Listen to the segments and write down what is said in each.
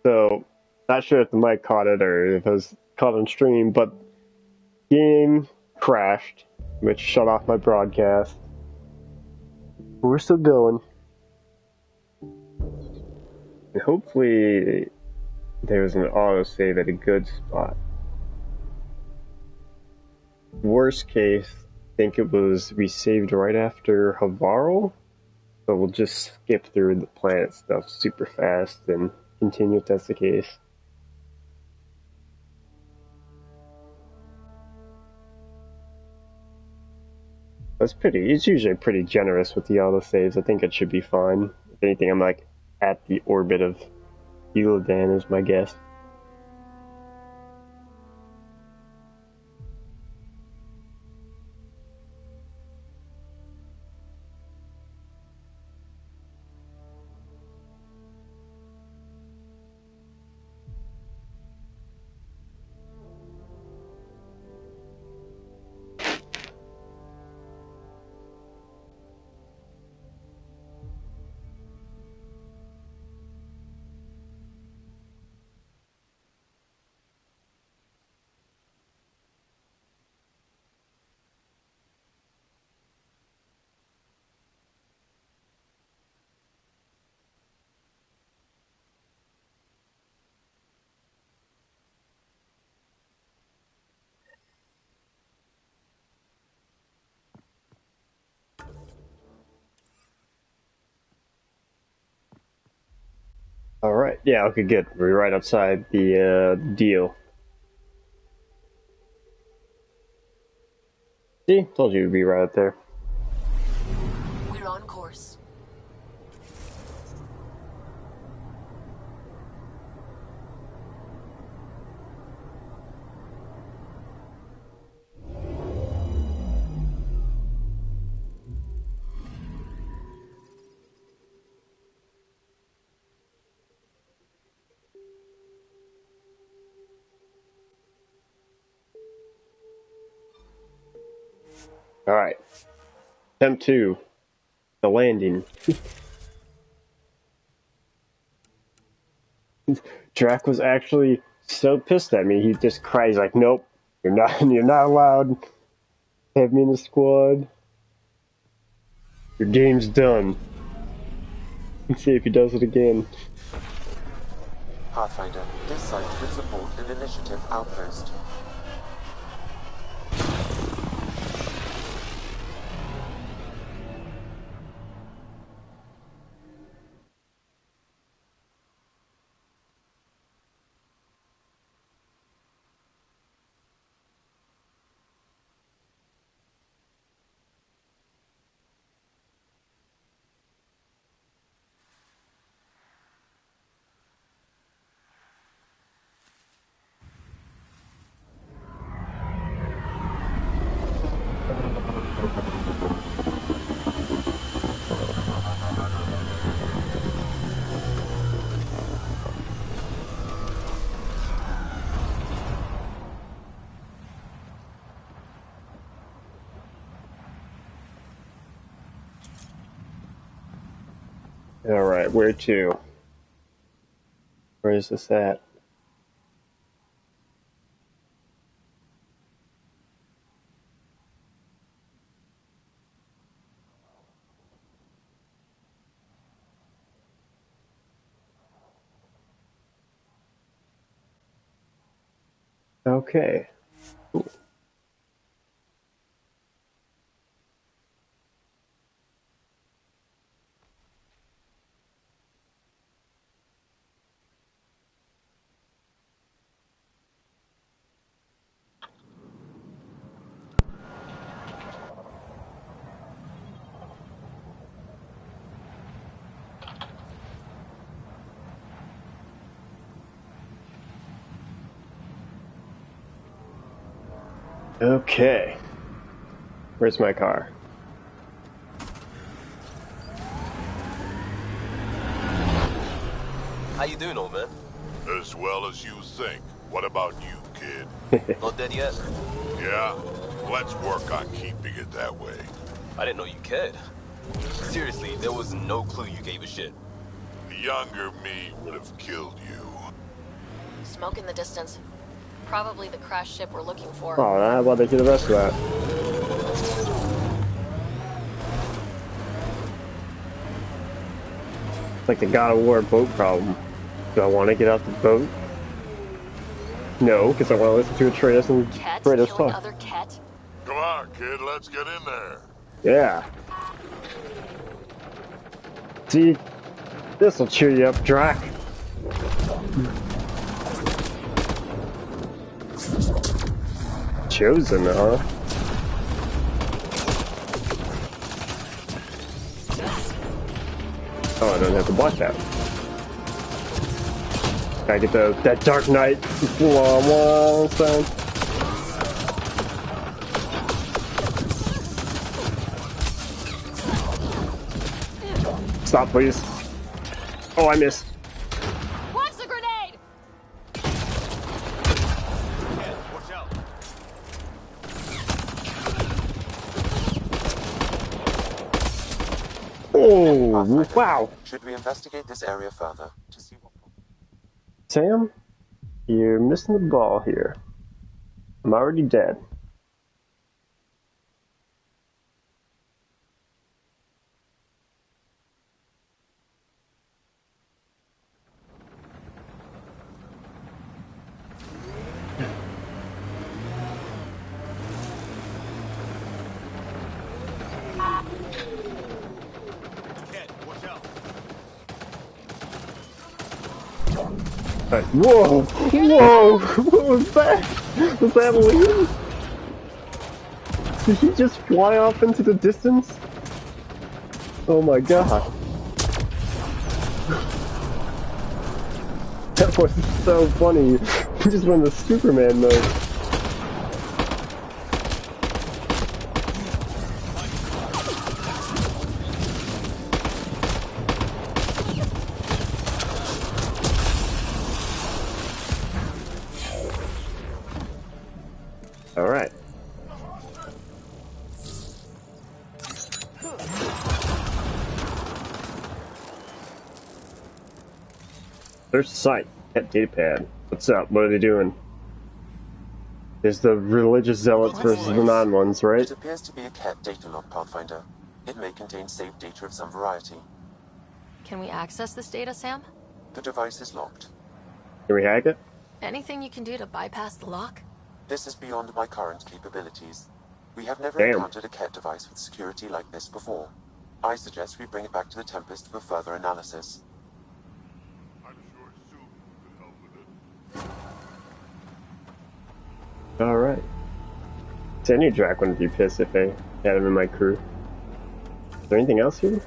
So, not sure if the mic caught it or if it was caught on stream, but game crashed, which shut off my broadcast. We're still going. And hopefully, there's an autosave at a good spot. Worst case, I think it was we saved right after Havaro. So we'll just skip through the planet stuff super fast and continue if that's the case. It's usually pretty generous with the autosaves. I think it should be fine. If anything, I'm like at the orbit of Uladan is my guess. Alright, yeah, okay, good. We're right outside the deal. See? Told you we'd be right up there. We're on course. Alright. Attempt 2. The landing. Drac was actually so pissed at me, he just cries like, nope, you're not allowed. Have me in the squad. Your game's done. Let's see if he does it again. Pathfinder, this site can support an initiative outpost. Alright, where to? Where is this at? Okay. Cool. Okay. Where's my car? How you doing, old man? As well as you think. What about you, kid? Not dead yet? Yeah? Let's work on keeping it that way. I didn't know you cared. Seriously, there was no clue you gave a shit. The younger me would have killed you. Smoke in the distance. Probably the crashed ship we're looking for. Oh, how about they do the rest of that? It's like the God of War boat problem. Do I want to get out the boat? No, because I want to listen to Atreus and Ket Kratos killing talk. other Ket? Come on, kid, let's get in there. Yeah. See, this'll cheer you up, Drac. Chosen, huh? Oh, I don't have to block that. Gotta get that Dark Knight sound. Stop, please. Oh, I missed. Watch the grenade! Watch out. Oh, Pathfinder, wow. should we investigate this area further to see what... Sam, you're missing the ball here. I'm already dead. Ket, watch out. Right. Whoa! Whoa! What was that? Was that Lee? Did he just fly off into the distance? Oh my god. That was so funny. He just went into Superman mode. Alright. There's sight at datapad. What's up? What are they doing? There's the religious zealots versus the non-ones, right? It appears to be a Ket data log, Pathfinder. It may contain saved data of some variety. Can we access this data, Sam? The device is locked. Can we hack it? Anything you can do to bypass the lock? This is beyond my current capabilities. We have never Damn. encountered a Ket device with security like this before. I suggest we bring it back to the Tempest for further analysis. I'm sure Sue could help with it. Alright. See, I knew Drac wouldn't be pissed if I had him in my crew. Is there anything else here?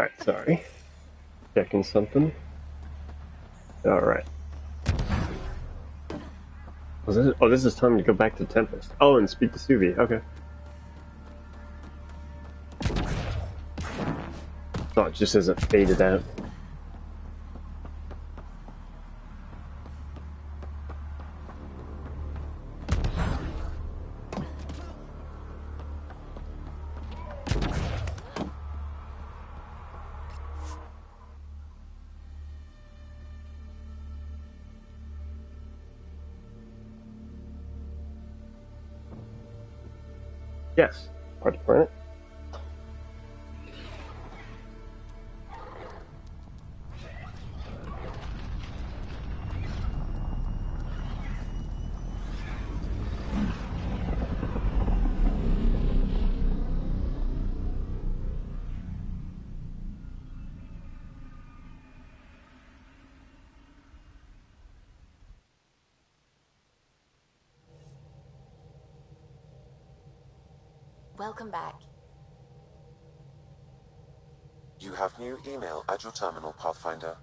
Alright, sorry. Checking something. Alright. Oh, this is time to go back to Tempest. Oh, and speak to Suvi. Okay. Oh, it just says it faded out. Yes. Party planet. Welcome back. You have new email at your terminal, Pathfinder.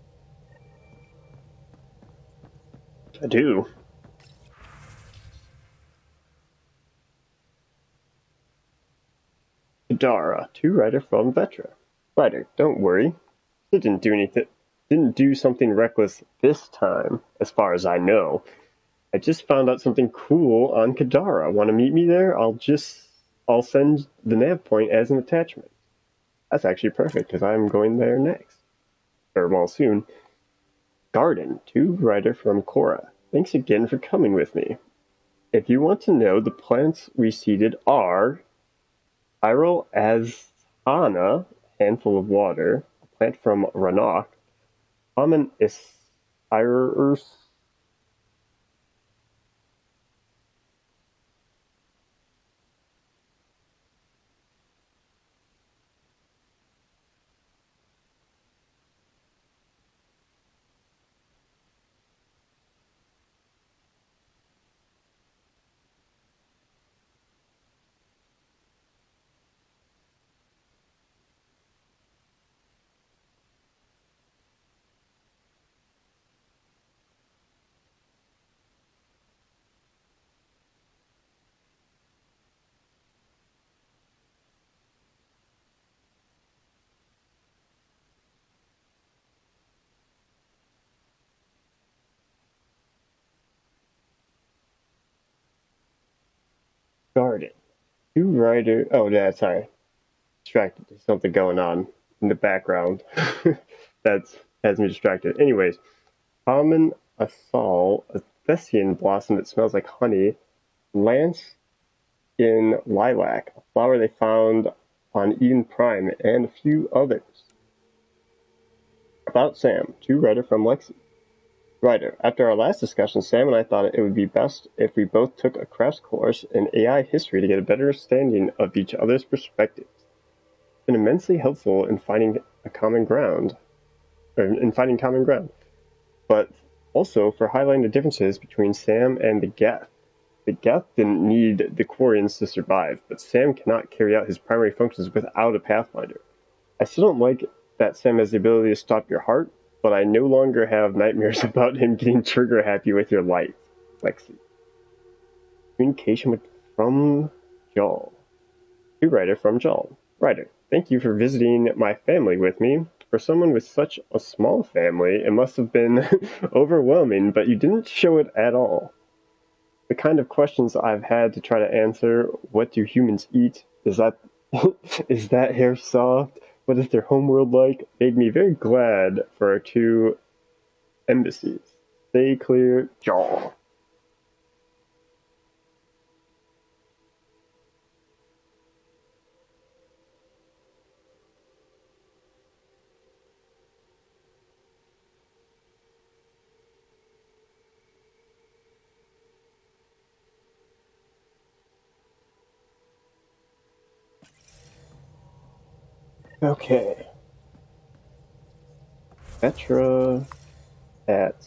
I do. Kadara, to writer from Vetra. Writer, don't worry. It didn't do anything. Didn't do something reckless this time, as far as I know. I just found out something cool on Kadara. Want to meet me there? I'll send the nav point as an attachment. That's actually perfect because I'm going there next. Or well, soon. Garden, to writer from Cora. Thanks again for coming with me. If you want to know, the planets we seeded are Iral Azhana, handful of water, a plant from Ranok, Common Isirus, Garden. Two writer. Oh, yeah, sorry. Distracted. There's something going on in the background. That's has me distracted. Anyways, common asal, a Thessian blossom that smells like honey, lance in lilac, a flower they found on Eden Prime, and a few others. About Sam, to writer from Lexi. Writer, after our last discussion, Sam and I thought it would be best if we both took a crash course in AI history to get a better understanding of each other's perspectives. It's been immensely helpful in finding common ground, but also for highlighting the differences between Sam and the Geth. The Geth didn't need the Quarians to survive, but Sam cannot carry out his primary functions without a Pathfinder. I still don't like that Sam has the ability to stop your heart, but I no longer have nightmares about him getting trigger happy with your life. Lexi. Communication from Jal. To writer from Jal. Writer, thank you for visiting my family with me. For someone with such a small family, it must have been overwhelming, but you didn't show it at all. The kind of questions I've had to try to answer, what do humans eat? Is that is that hair soft? What is their homeworld like? Made me very glad for our two embassies. Stay clear, Jaw. Okay. Petra at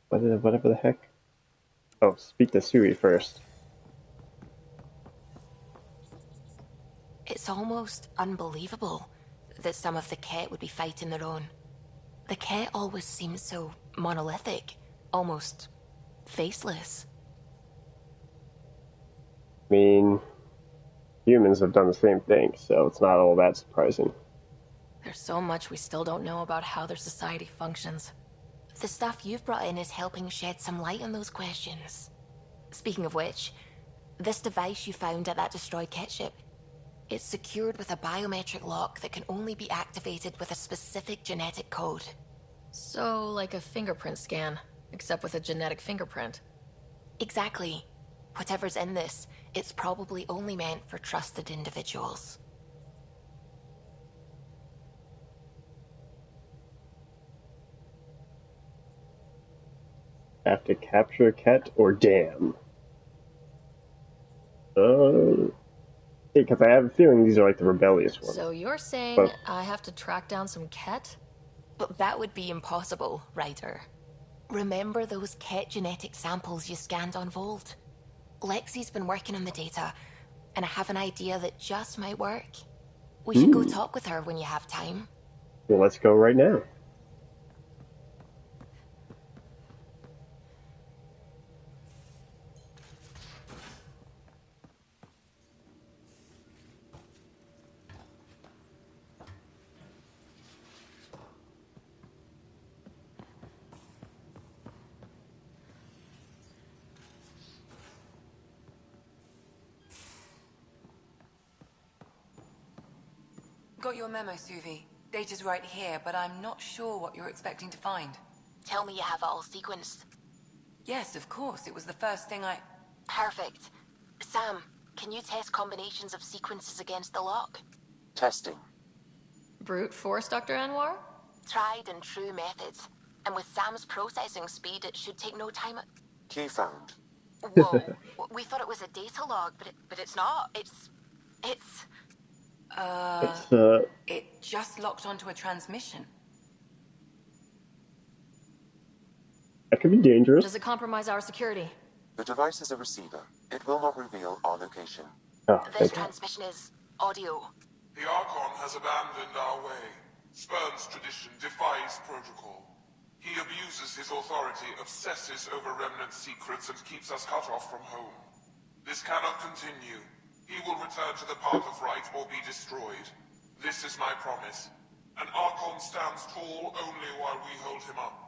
whatever the heck. Oh, speak to Sui first. It's almost unbelievable that some of the Ket would be fighting their own. The Ket always seems so monolithic, almost faceless. I mean, humans have done the same thing, so it's not all that surprising. There's so much we still don't know about how their society functions. The stuff you've brought in is helping shed some light on those questions. Speaking of which, this device you found at that destroyed Ket ship, it's secured with a biometric lock that can only be activated with a specific genetic code. So, like a fingerprint scan, except with a genetic fingerprint. Exactly. Whatever's in this, it's probably only meant for trusted individuals. Have to capture a cat or damn. Because I have a feeling these are like the rebellious ones. So you're saying But I have to track down some Ket? But that would be impossible, Ryder. Remember those Ket genetic samples you scanned on Volt? Lexi's been working on the data, and I have an idea that just might work. We should go talk with her when you have time. well, let's go right now. Got your memo, Suvi. Data's right here, but I'm not sure what you're expecting to find. Tell me you have it all sequenced. Yes, of course. It was the first thing I... Perfect. Sam, can you test combinations of sequences against the lock? Testing. Brute force, Dr. Anwar? Tried and true methods. And with Sam's processing speed, it should take no time. Key found. Whoa. We thought it was a data log, but it's not. It's... It's, It just locked onto a transmission. that could be dangerous. Does it compromise our security? The device is a receiver. It will not reveal our location. Oh, This thank God. transmission is audio. The Archon has abandoned our way, spurns tradition, defies protocol. He abuses his authority, obsesses over remnant secrets, and keeps us cut off from home. This cannot continue. He will return to the path of right or be destroyed. This is my promise. An Archon stands tall only while we hold him up.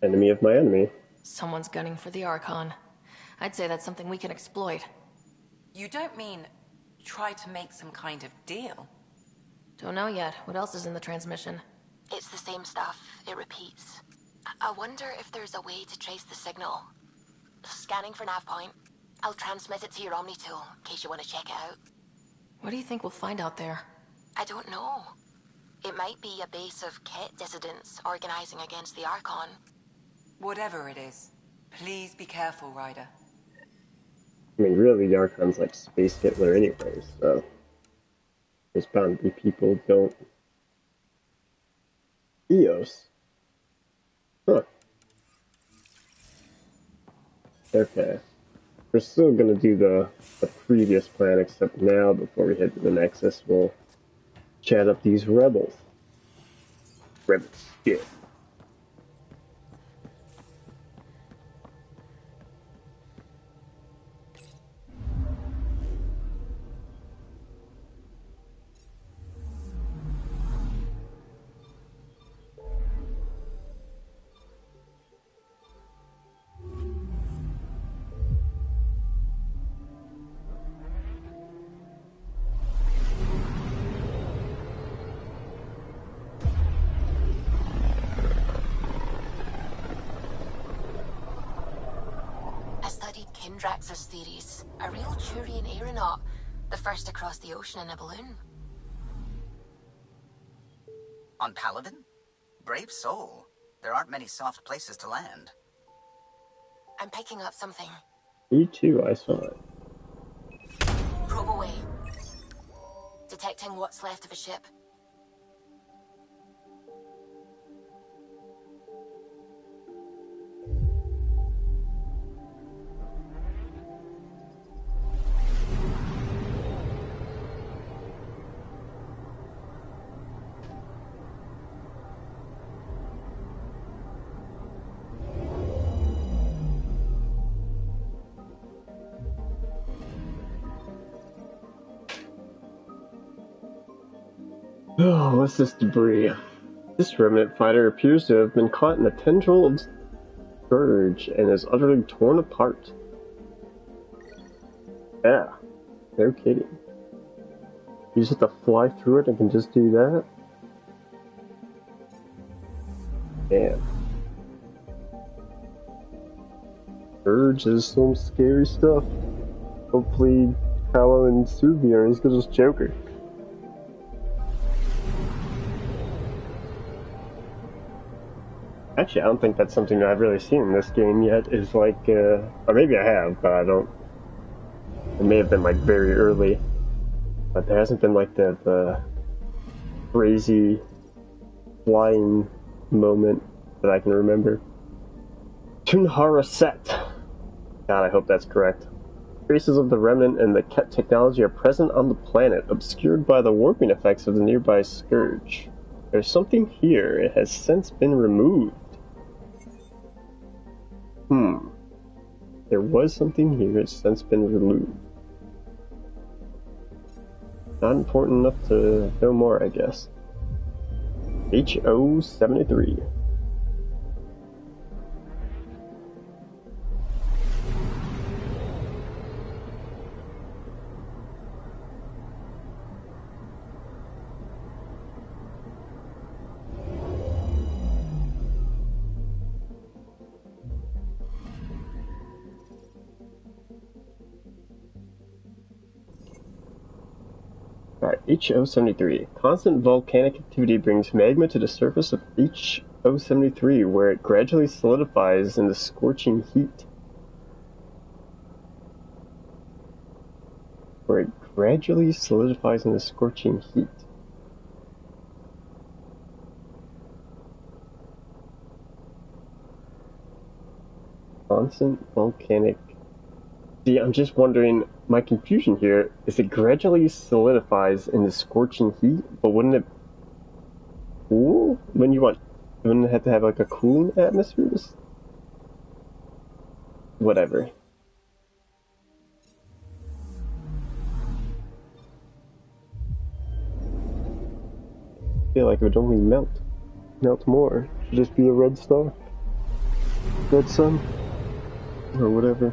Enemy of my enemy. Someone's gunning for the Archon. I'd say that's something we can exploit. You don't mean try to make some kind of deal? Don't know yet. What else is in the transmission? It's the same stuff. It repeats. I wonder if there's a way to trace the signal. Scanning for nav point. I'll transmit it to your Omni tool, in case you want to check it out. What do you think we'll find out there? I don't know. It might be a base of Ket dissidents organizing against the Archon. Whatever it is, please be careful, Ryder. I mean, really, the Archon's like Space Hitler anyway, so there's bound to be people who don't. Eos. Huh. Okay. We're still gonna do the previous plan, except now, before we head to the Nexus, we'll chat up these rebels. Rebels, yeah. Kindrax's theories. A real Turian aeronaut. The first to cross the ocean in a balloon. On Paladin? Brave soul. There aren't many soft places to land. I'm picking up something. Me too, I saw it. Probe away. Detecting what's left of a ship. Oh, what's this debris? This remnant fighter appears to have been caught in a tendril of Scourge and is utterly torn apart. Yeah, no kidding. You just have to fly through it and can just do that? Damn. Urge is some scary stuff. Hopefully, Kylo and Suvi are as good as Joker. Actually, I don't think that's something that I've really seen in this game yet. Is like, or maybe I have, but I don't. It may have been like very early, but there hasn't been like the crazy flying moment that I can remember. Tunhara Set. God, I hope that's correct. Traces of the remnant and the Ket technology are present on the planet, obscured by the warping effects of the nearby scourge. There's something here. It has since been removed. There was something here. It's since been removed. Not important enough to know more, I guess. HO-73. Alright, HO-73. Constant volcanic activity brings magma to the surface of HO-73, where it gradually solidifies in the scorching heat. Constant volcanic. See, I'm just wondering, my confusion here is it gradually solidifies in the scorching heat, but wouldn't it cool when you want? Wouldn't it have to have like a cooling atmosphere? Whatever. I feel like it would only melt more. It should just be a red star, red sun, or whatever.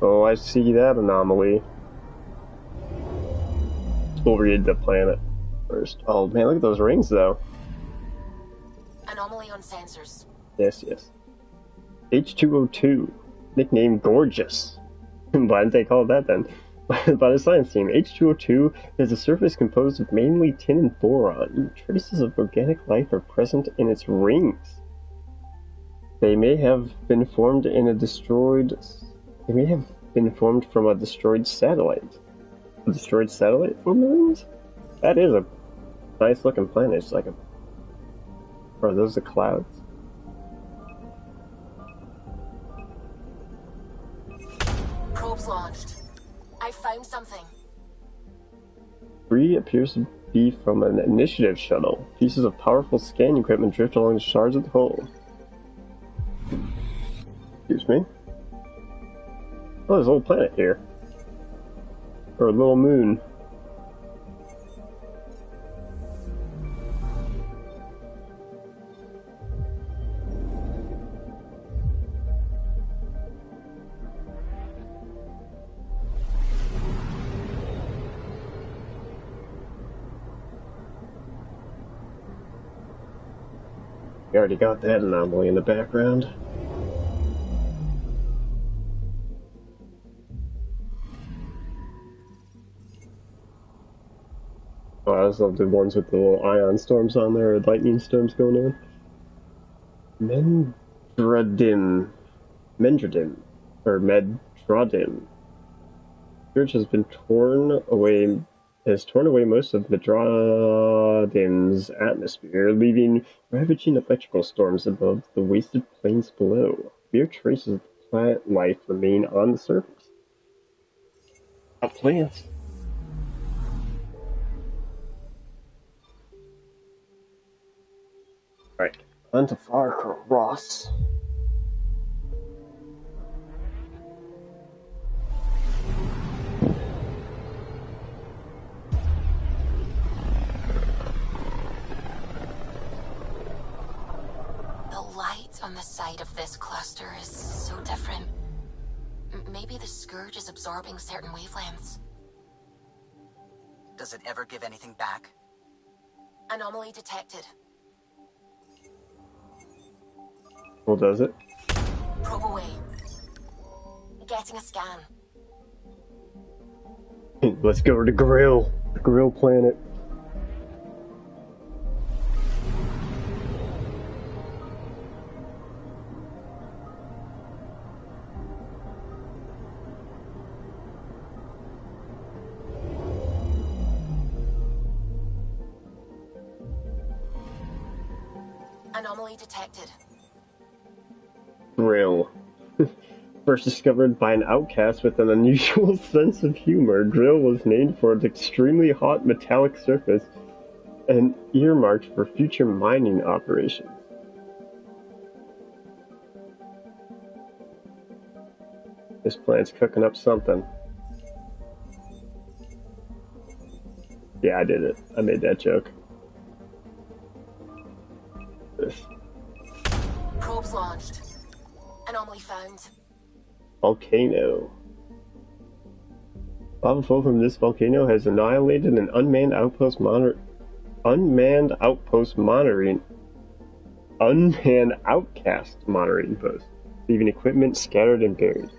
Oh, I see that anomaly. We'll read the planet first. Oh man, look at those rings though. Anomaly on sensors. Yes. H2O2, nicknamed Gorgeous. Why didn't they call it that then? By the science team, H2O2 is a surface composed of mainly tin and boron. Traces of organic life are present in its rings. They may have been formed from a destroyed satellite. A destroyed satellite from the rings? That is a nice looking planet. It's like a... Are those the clouds? Probes launched. I found something. 3 appears to be from an initiative shuttle. Pieces of powerful scanning equipment drift along the shards of the hull. Excuse me. Oh, there's a little planet here. Or a little moon. We already got that anomaly in the background. Oh, I just love the ones with the little ion storms on there, or lightning storms going on. Mendradim, or Medradim. Scourge has torn away most of Medradim's atmosphere, leaving ravaging electrical storms above the wasted plains below. Mere traces of plant life remain on the surface. Not plants. Alright, on to Far Cross. The light on the side of this cluster is so different. Maybe the Scourge is absorbing certain wavelengths. Does it ever give anything back? Anomaly detected. Well, does it? Probe away. Getting a scan. Let's go to the grill planet. Anomaly detected. Grill. First discovered by an outcast with an unusual sense of humor, Grill was named for its extremely hot metallic surface and earmarked for future mining operations. This plant's cooking up something. Yeah, I did it. I made that joke. This Probes launched. Anomaly found. volcano. Lava flow from this volcano has annihilated an unmanned outcast monitoring post, leaving equipment scattered and buried.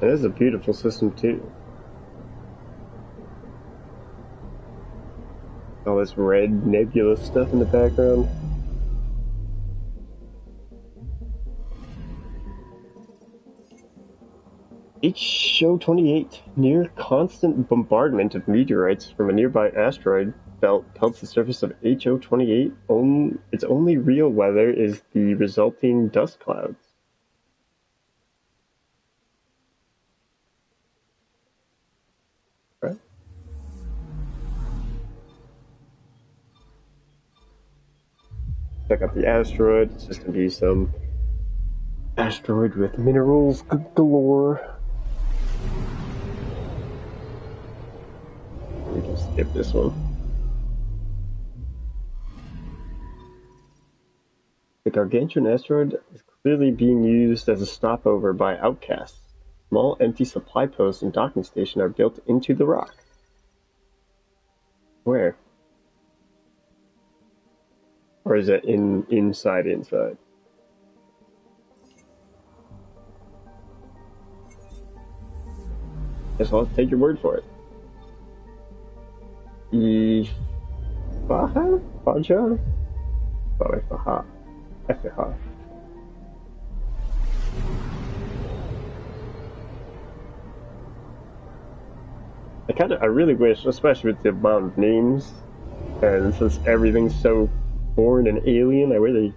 It is a beautiful system too. All this red nebulous stuff in the background. HO-28, near constant bombardment of meteorites from a nearby asteroid belt pelts the surface of HO-28. Its only real weather is the resulting dust clouds. Right? Check out the asteroid. It's just gonna be some asteroid with minerals galore. We can skip this one. The gargantuan asteroid is clearly being used as a stopover by outcasts. Small empty supply posts and docking station are built into the rock. Where? Or is it inside? Guess I'll take your word for it. Faha? Faja? Faha. Faha. I really wish, especially with the amount of names, and since everything's so foreign and alien, I really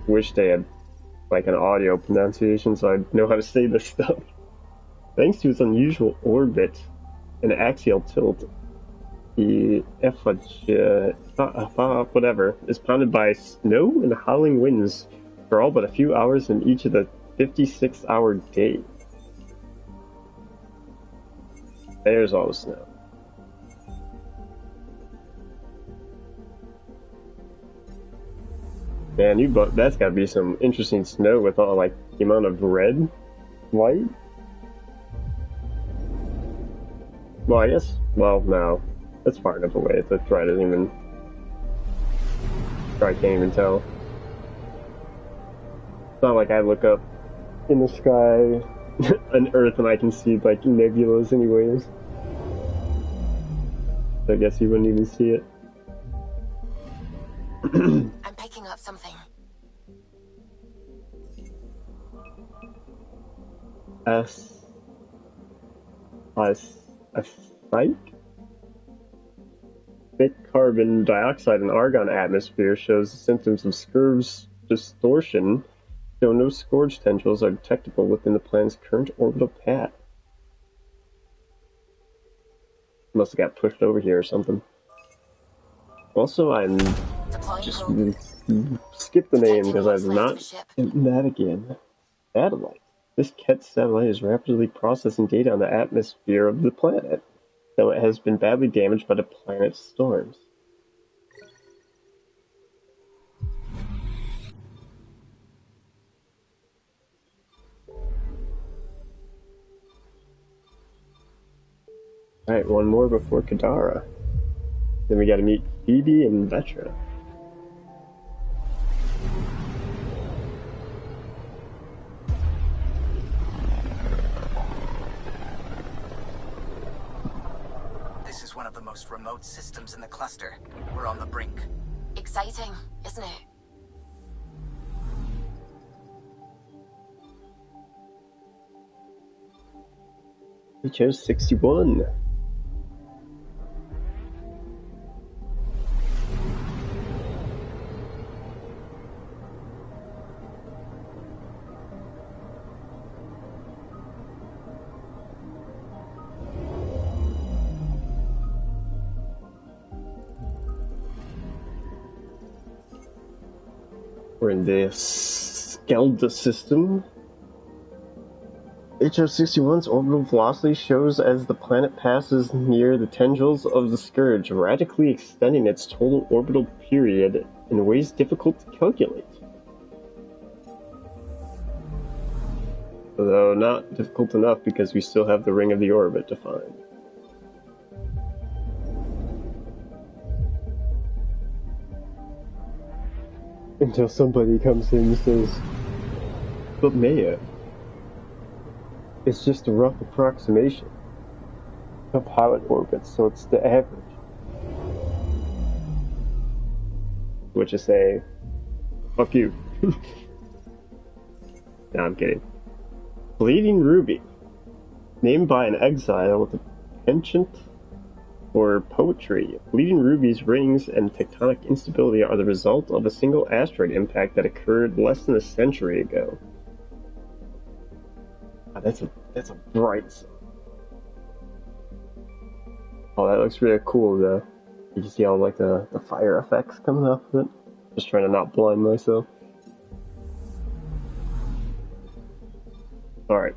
wish they had like an audio pronunciation so I'd know how to say this stuff. Thanks to its unusual orbit and axial tilt, the whatever is pounded by snow and howling winds for all but a few hours in each of the 56-hour days. There's all the snow. Man, that's gotta be some interesting snow with all like the amount of red light. Well, I guess. Well, no, that's far enough away. The try doesn't even. I can't even tell. It's not like I look up in the sky, on Earth, and I can see like nebulas, anyways. So I guess you wouldn't even see it. I'm picking up something. A psych? Thick carbon dioxide and argon atmosphere shows symptoms of Scurv's distortion, though no scourge tendrils are detectable within the planet's current orbital path. Must have got pushed over here or something. Also, I'm just skip the name because I've not that again. Satellite. This Ket satellite is rapidly processing data on the atmosphere of the planet, though it has been badly damaged by the planet's storms. Alright, one more before Kadara. Then we gotta meet Phoebe and Vetra. This is one of the most remote systems in the cluster. We're on the brink. Exciting, isn't it? We chose 61. We're in the Skelda system. HO-61's orbital velocity shows as the planet passes near the tendrils of the Scourge, radically extending its total orbital period in ways difficult to calculate. Though not difficult enough because we still have the ring of the orbit to find. Until somebody comes in and says, "But Maya, it's just a rough approximation of how it orbits, so it's the average." Which is say, fuck you. No, I'm kidding. Bleeding Ruby. Named by an exile with a penchant for poetry, Bleeding Ruby's rings and tectonic instability are the result of a single asteroid impact that occurred less than a century ago. Oh, that's a bright sun. Oh, that looks really cool though. You can see all like the fire effects coming off of it. Just trying to not blind myself. Alright.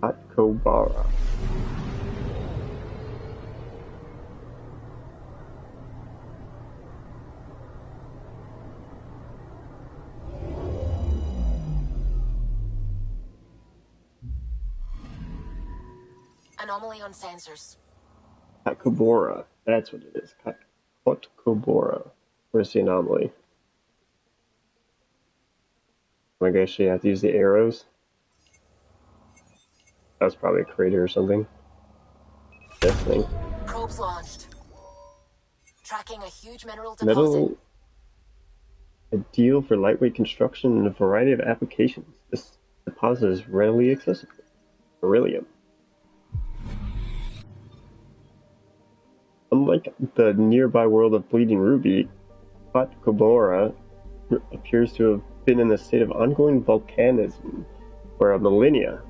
Hatkobara. Anomaly on sensors. Hatkobara. That's what it is. Hatkobara. Where's the anomaly? I guess you have to use the arrows. That was probably a crater or something. This thing. Probes launched. Tracking a huge mineral deposit. Metal. Ideal for lightweight construction and a variety of applications. This deposit is readily accessible. Beryllium. Unlike the nearby world of Bleeding Ruby, Hatkobara appears to have been in a state of ongoing volcanism for millennia.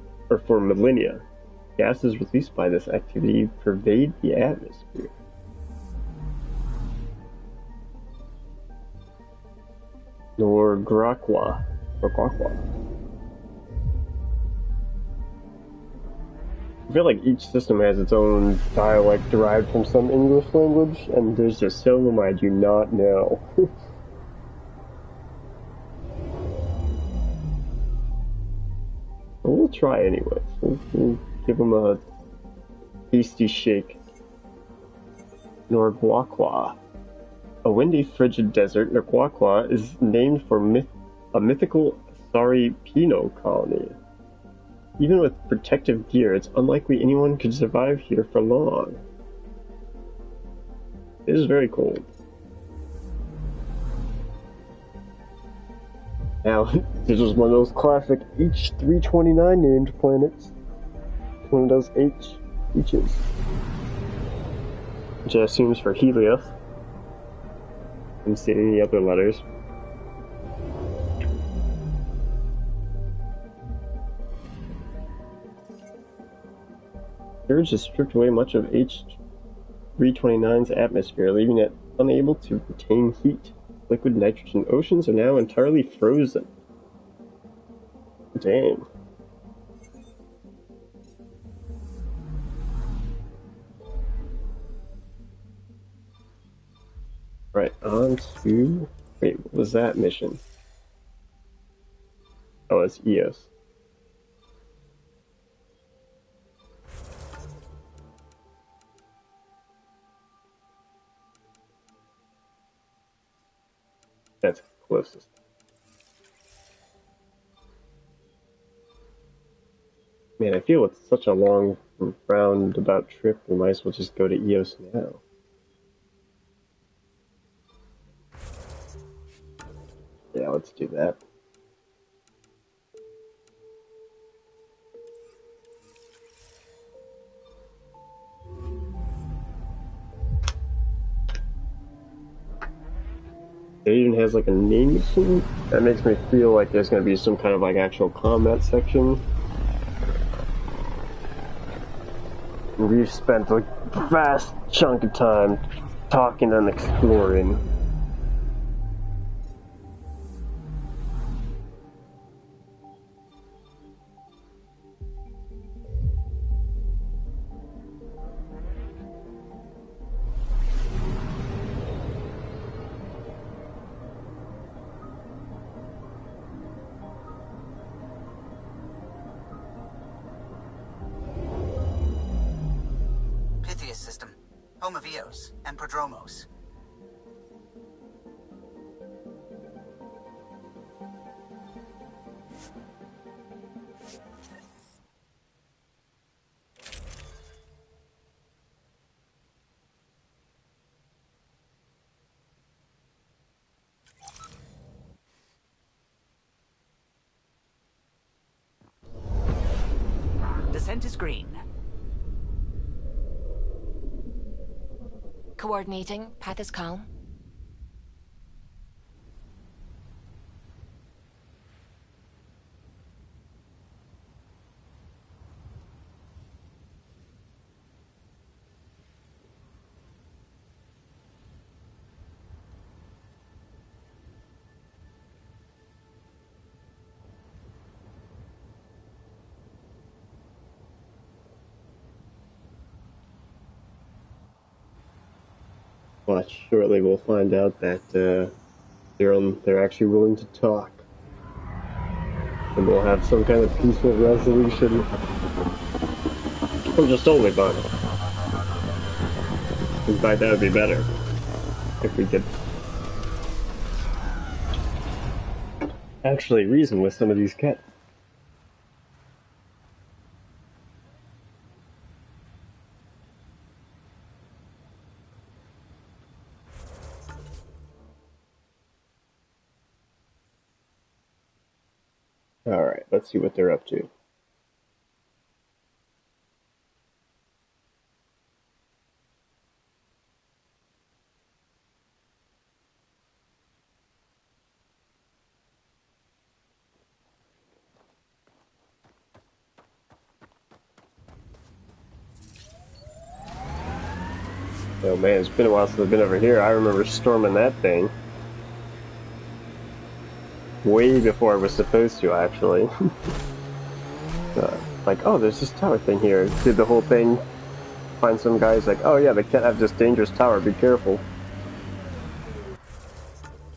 Gases released by this activity pervade the atmosphere. Norgrakwa. I feel like each system has its own dialect derived from some English language, and there's just some of them I do not know. We'll try anyways. We'll give them a tasty shake. Norguaqua. A windy, frigid desert, Norguaqua is named for a mythical Asari Pino colony. Even with protective gear, it's unlikely anyone could survive here for long. It is very cold. Now, this is one of those classic H329 named planets. One of those H's. Which I assume is for Helios. I didn't see any other letters. Surge has stripped away much of H329's atmosphere, leaving it unable to retain heat. Liquid nitrogen oceans are now entirely frozen. Dang. Right, on to... Wait, what was that mission? Oh, it's EOS. That's closest. Man, I feel it's such a long roundabout trip. We might as well just go to EOS now. Yeah, let's do that. It even has like a name mission. That makes me feel like there's going to be some kind of like actual combat section. We've spent a vast chunk of time talking and exploring. Pythias system. Home of Eos and Prodromos. Descent is green. Coordinating. Path is calm. But shortly we'll find out that they're actually willing to talk. And we'll have some kind of peaceful resolution. Or just only fun. In fact, that would be better. If we could actually reason with some of these cats. Alright, let's see what they're up to. Oh man, it's been a while since I've been over here. I remember storming that thing. Way before I was supposed to, actually. Like, oh, there's this tower thing here. Did the whole thing. Find some guys like, oh yeah, they can't have this dangerous tower, be careful.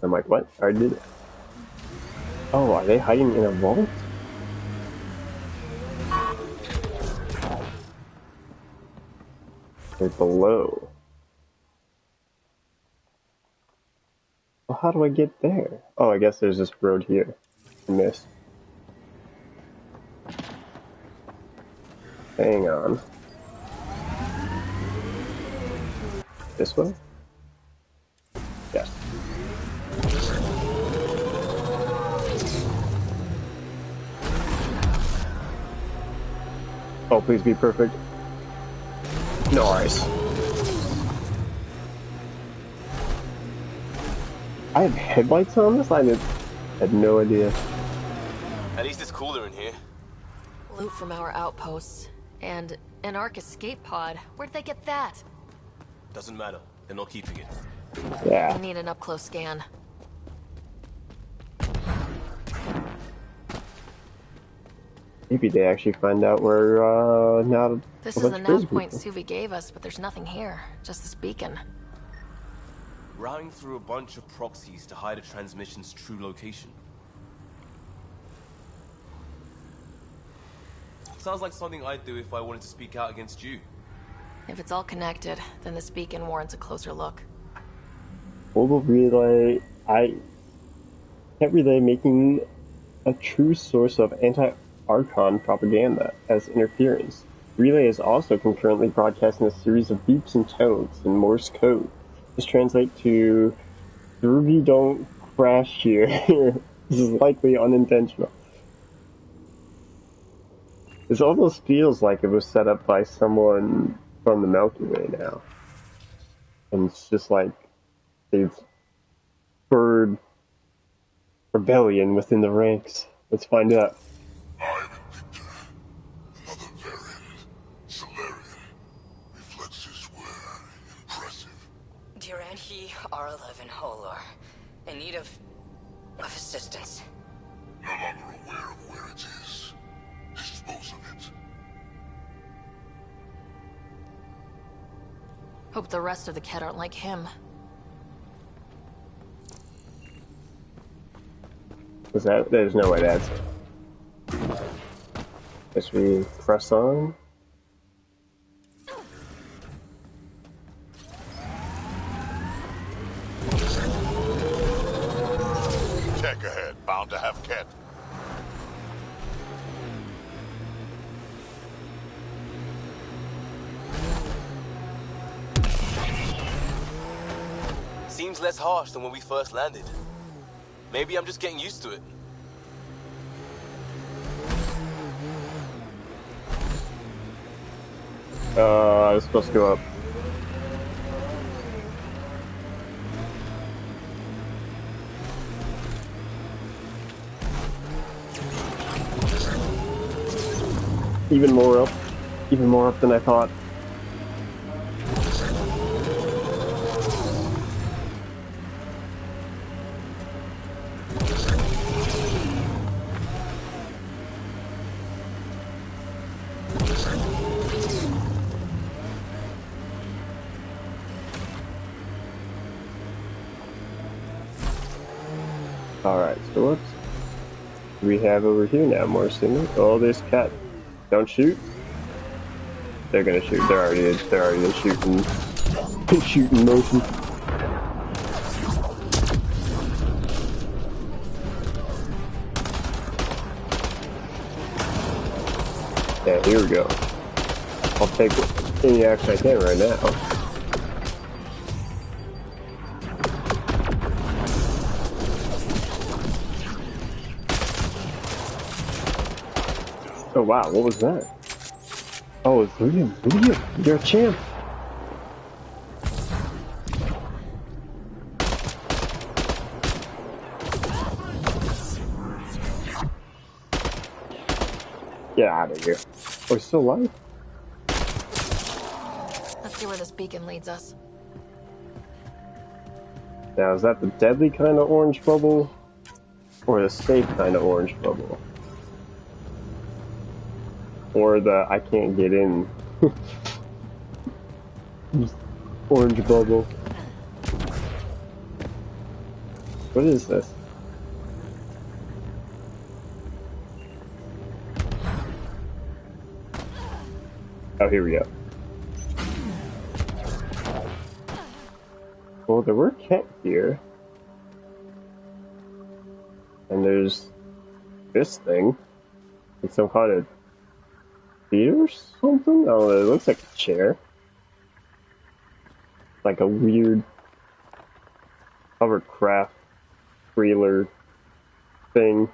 I'm like, what? I already did it. Oh, are they hiding in a vault? They're below. Well, how do I get there? Oh, I guess there's this road here. I missed. Hang on. This way? Yes. Oh, please be perfect. No worries. I have headlights on this? had no idea. At least it's cooler in here. Loot from our outposts. And an Ark escape pod. Where'd they get that? Doesn't matter. They're not keeping it. Yeah. I need an up-close scan. Maybe they actually find out we're not. This is the nav point Suvi gave us, but there's nothing here. Just this beacon. Routing through a bunch of proxies to hide a transmission's true location. Sounds like something I'd do if I wanted to speak out against you. If it's all connected, then this beacon warrants a closer look. Global relay. Can't relay making a true source of anti-Archon propaganda as interference. Relay is also concurrently broadcasting a series of beeps and tones in Morse code. This translates to Ruby don't crash here. This is likely unintentional. This almost feels like it was set up by someone from the Milky Way now. And it's just like they've spurred rebellion within the ranks. Let's find out. I'm Victor. Another variant. Solarian. Reflexes were impressive. Duranhi R11 Holor. In need of assistance. No longer aware of where it is. Dispose of it. Hope the rest of the Kett aren't like him. There's no way that's it. Guess we press on. Tech ahead, bound to have Ket. Seems less harsh than when we first landed. Maybe I'm just getting used to it. I was supposed to go up. Even more up. Even more up than I thought. Alright, so what do we have over here now, Morrison? Oh, this cat. Don't shoot. They're gonna shoot. They're already in shooting motion. Yeah, here we go. I'll take any action I can right now. Oh wow, what was that? Oh, it's Liam. Liam, you're a champ. Get out of here. Oh, he's still alive? Let's see where this beacon leads us. Now, is that the deadly kind of orange bubble? Or the safe kind of orange bubble? Or the I can't get in orange bubble? What is this? Oh, here we go. Well, there were Kett here. And there's this thing. It's some kind of theater or something? I don't know, it looks like a chair. Like a weird hovercraft trailer thing.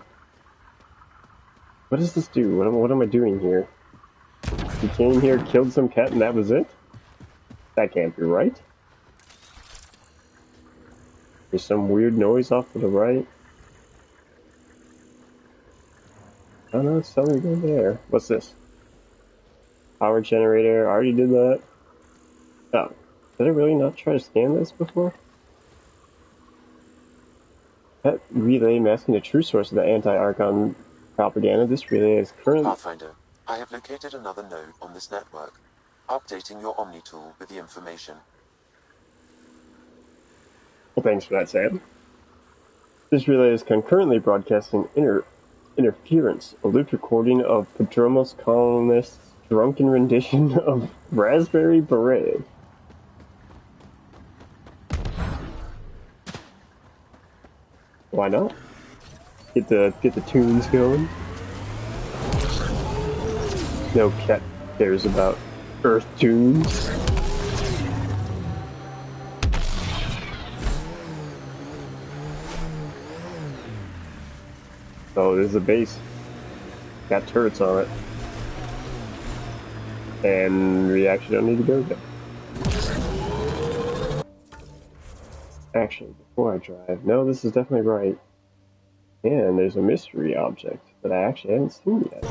What does this do? What am I doing here? He came here, killed some cat, and that was it? That can't be right. There's some weird noise off to the right. Oh no, it's telling me to go there. What's this? Power generator. I already did that. Oh, did I really not try to scan this before? That relay masking the true source of the anti-Archon propaganda. This relay is currently... Pathfinder, I have located another node on this network. Updating your Omni tool with the information. Well, thanks for that, Sam. This relay is concurrently broadcasting Interference, a looped recording of Prodromos colonists' drunken rendition of Raspberry Beret. Why not? Get the tunes going. No cat cares about Earth tunes. Oh, there's a base. Got turrets on it. And we actually don't need to go there. Actually, before I drive, no, this is definitely right. And there's a mystery object that I actually haven't seen yet.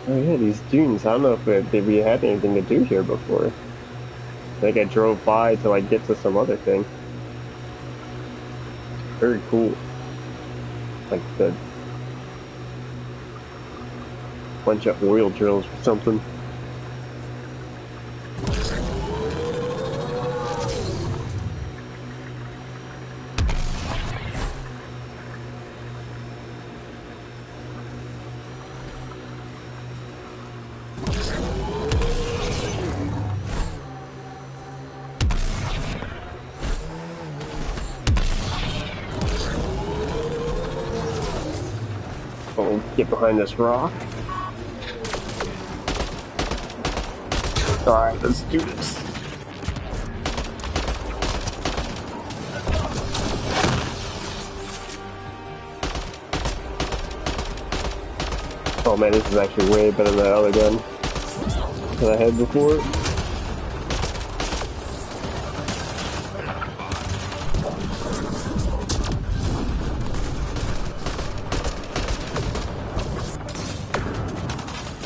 Oh yeah, these dunes. I don't know if we had anything to do here before. I think I drove by till I get to some other thing. Very cool. Like the bunch of oil drills or something. Oh, get behind this rock. Alright, let's do this. Oh man, this is actually way better than that other gun that I had before.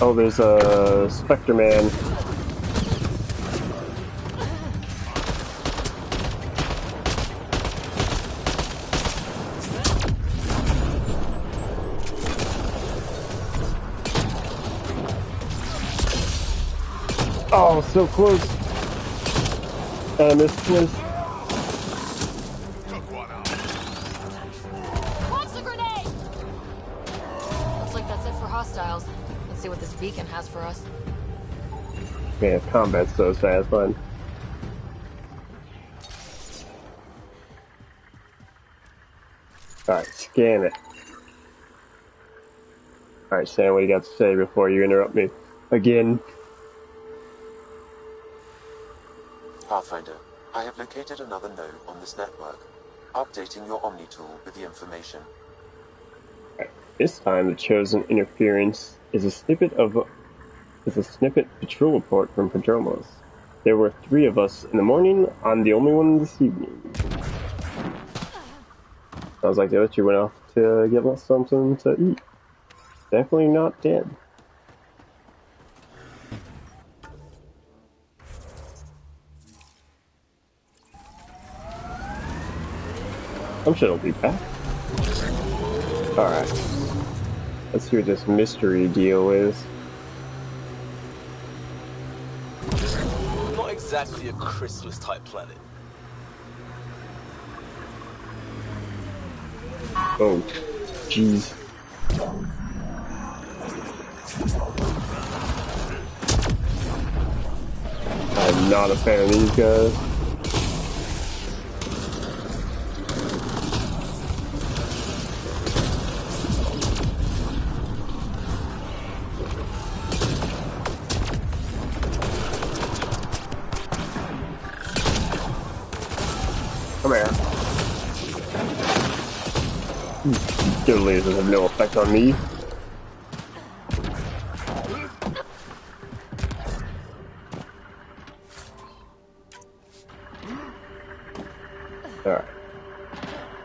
Oh, there's a Spectre Man. Oh, so close. And I missed this. Launch the grenade! Looks like that's it for hostiles. Let's see what this beacon has for us. Man, combat's so satisfying. Alright, scan it. Alright, Sam, what do you got to say before you interrupt me again? Pathfinder, I have located another node on this network. Updating your Omni tool with the information. This time, the chosen interference is a snippet patrol report from Prodromos. There were 3 of us in the morning. I'm the only one this evening. Sounds like the other 2 went off to get us something to eat. Definitely not dead. I'm sure they'll be back. Alright. Let's see what this mystery deal is. Not exactly a Christmas type planet. Oh, jeez. I'm not a fan of these guys. Come here. Your lasers have no effect on me. Alright.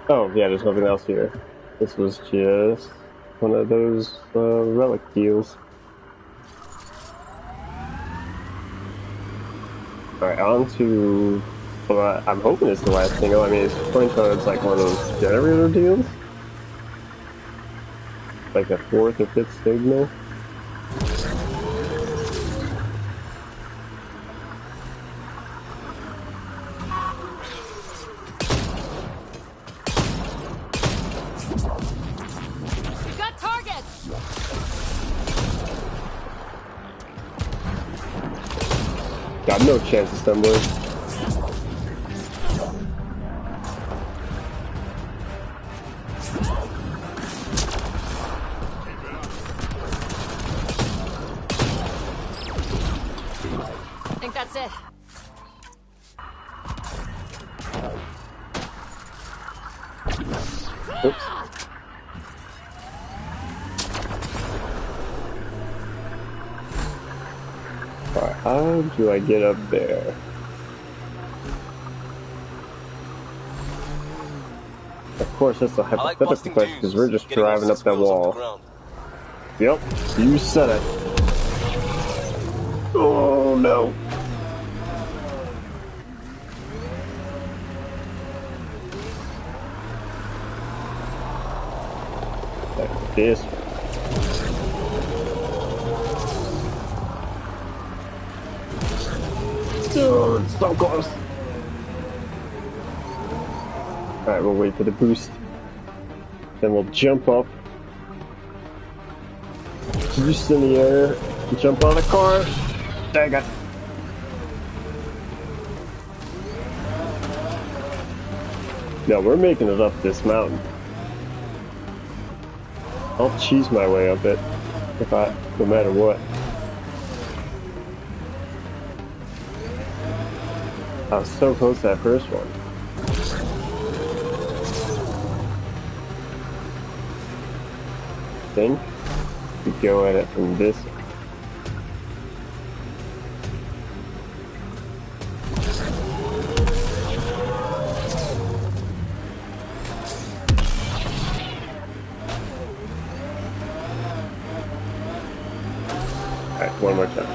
Oh, yeah, there's nothing else here. This was just one of those relic deals. Alright, on to... Well, I'm hoping it's the last thing. I mean, it's pointing towards like one of those generator deals. Like a 4th or 5th signal. Got no chance of stumbling. I think that's it. Oops. Alright, how do I get up there? Of course, that's a I like hypothetical busting question because dudes, we're just getting all driving up 6 that wheels off the wall. ground. Yep, you said it. Oh no. Like this. Oh, it's so close. Alright, we'll wait for the boost. Then we'll jump up. Boost in the air. Jump on the car. Dang it. No, we're making it up this mountain. I'll cheese my way up it. No matter what. I was so close to that first one. I think we go at it from this. Alright, one more time.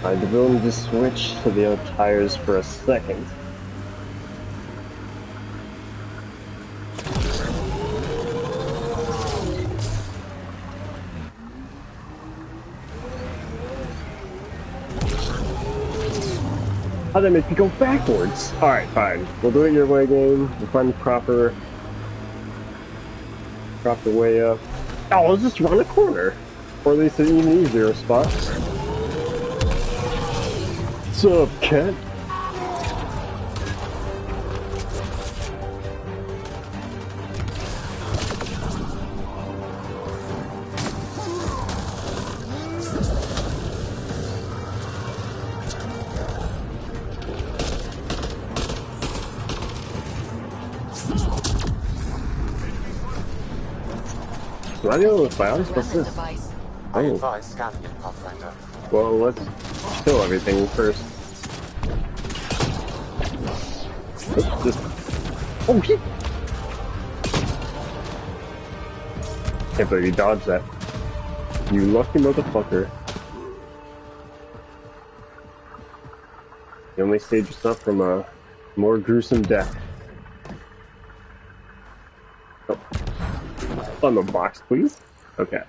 I'm willing to switch to the other tires for a second. How'd that make me go backwards? Alright, fine. We'll do it your way, game. We'll find the proper way up. Oh, let's just run a corner. Or at least an even easier spot. What's up, Cat? Do I deal with biology? What's this? I advise scanning it, Pathfinder. Well, let's kill everything first. Oops, just... Oh, shit! Can't believe you dodged that. You lucky motherfucker. You only saved yourself from a more gruesome death. Oh. On the box, please? Okay.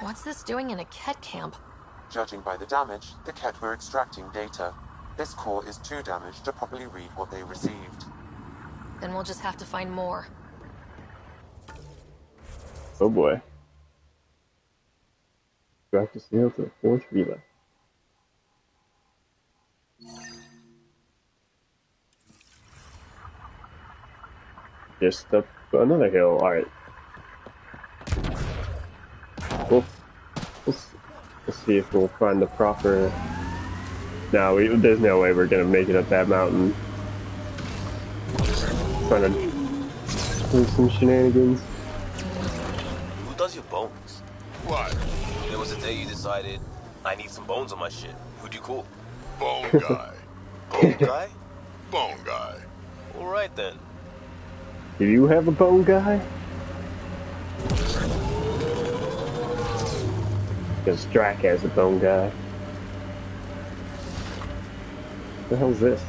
What's this doing in a Ket camp? Judging by the damage, the Ket were extracting data. This core is too damaged to properly read what they received. Then we'll just have to find more. Oh boy. Back to sail to the fourth relay. Just up another hill. Alright. We'll see if we'll find the proper... No, there's no way we're gonna make it up that mountain. Trying to do some shenanigans. Who does your bones? What? There was a day you decided, I need some bones on my shit. Who'd you call? Bone guy. Bone guy? Bone guy. Alright then. Do you have a bone guy? Because Drac has a bone guy. What the hell is this?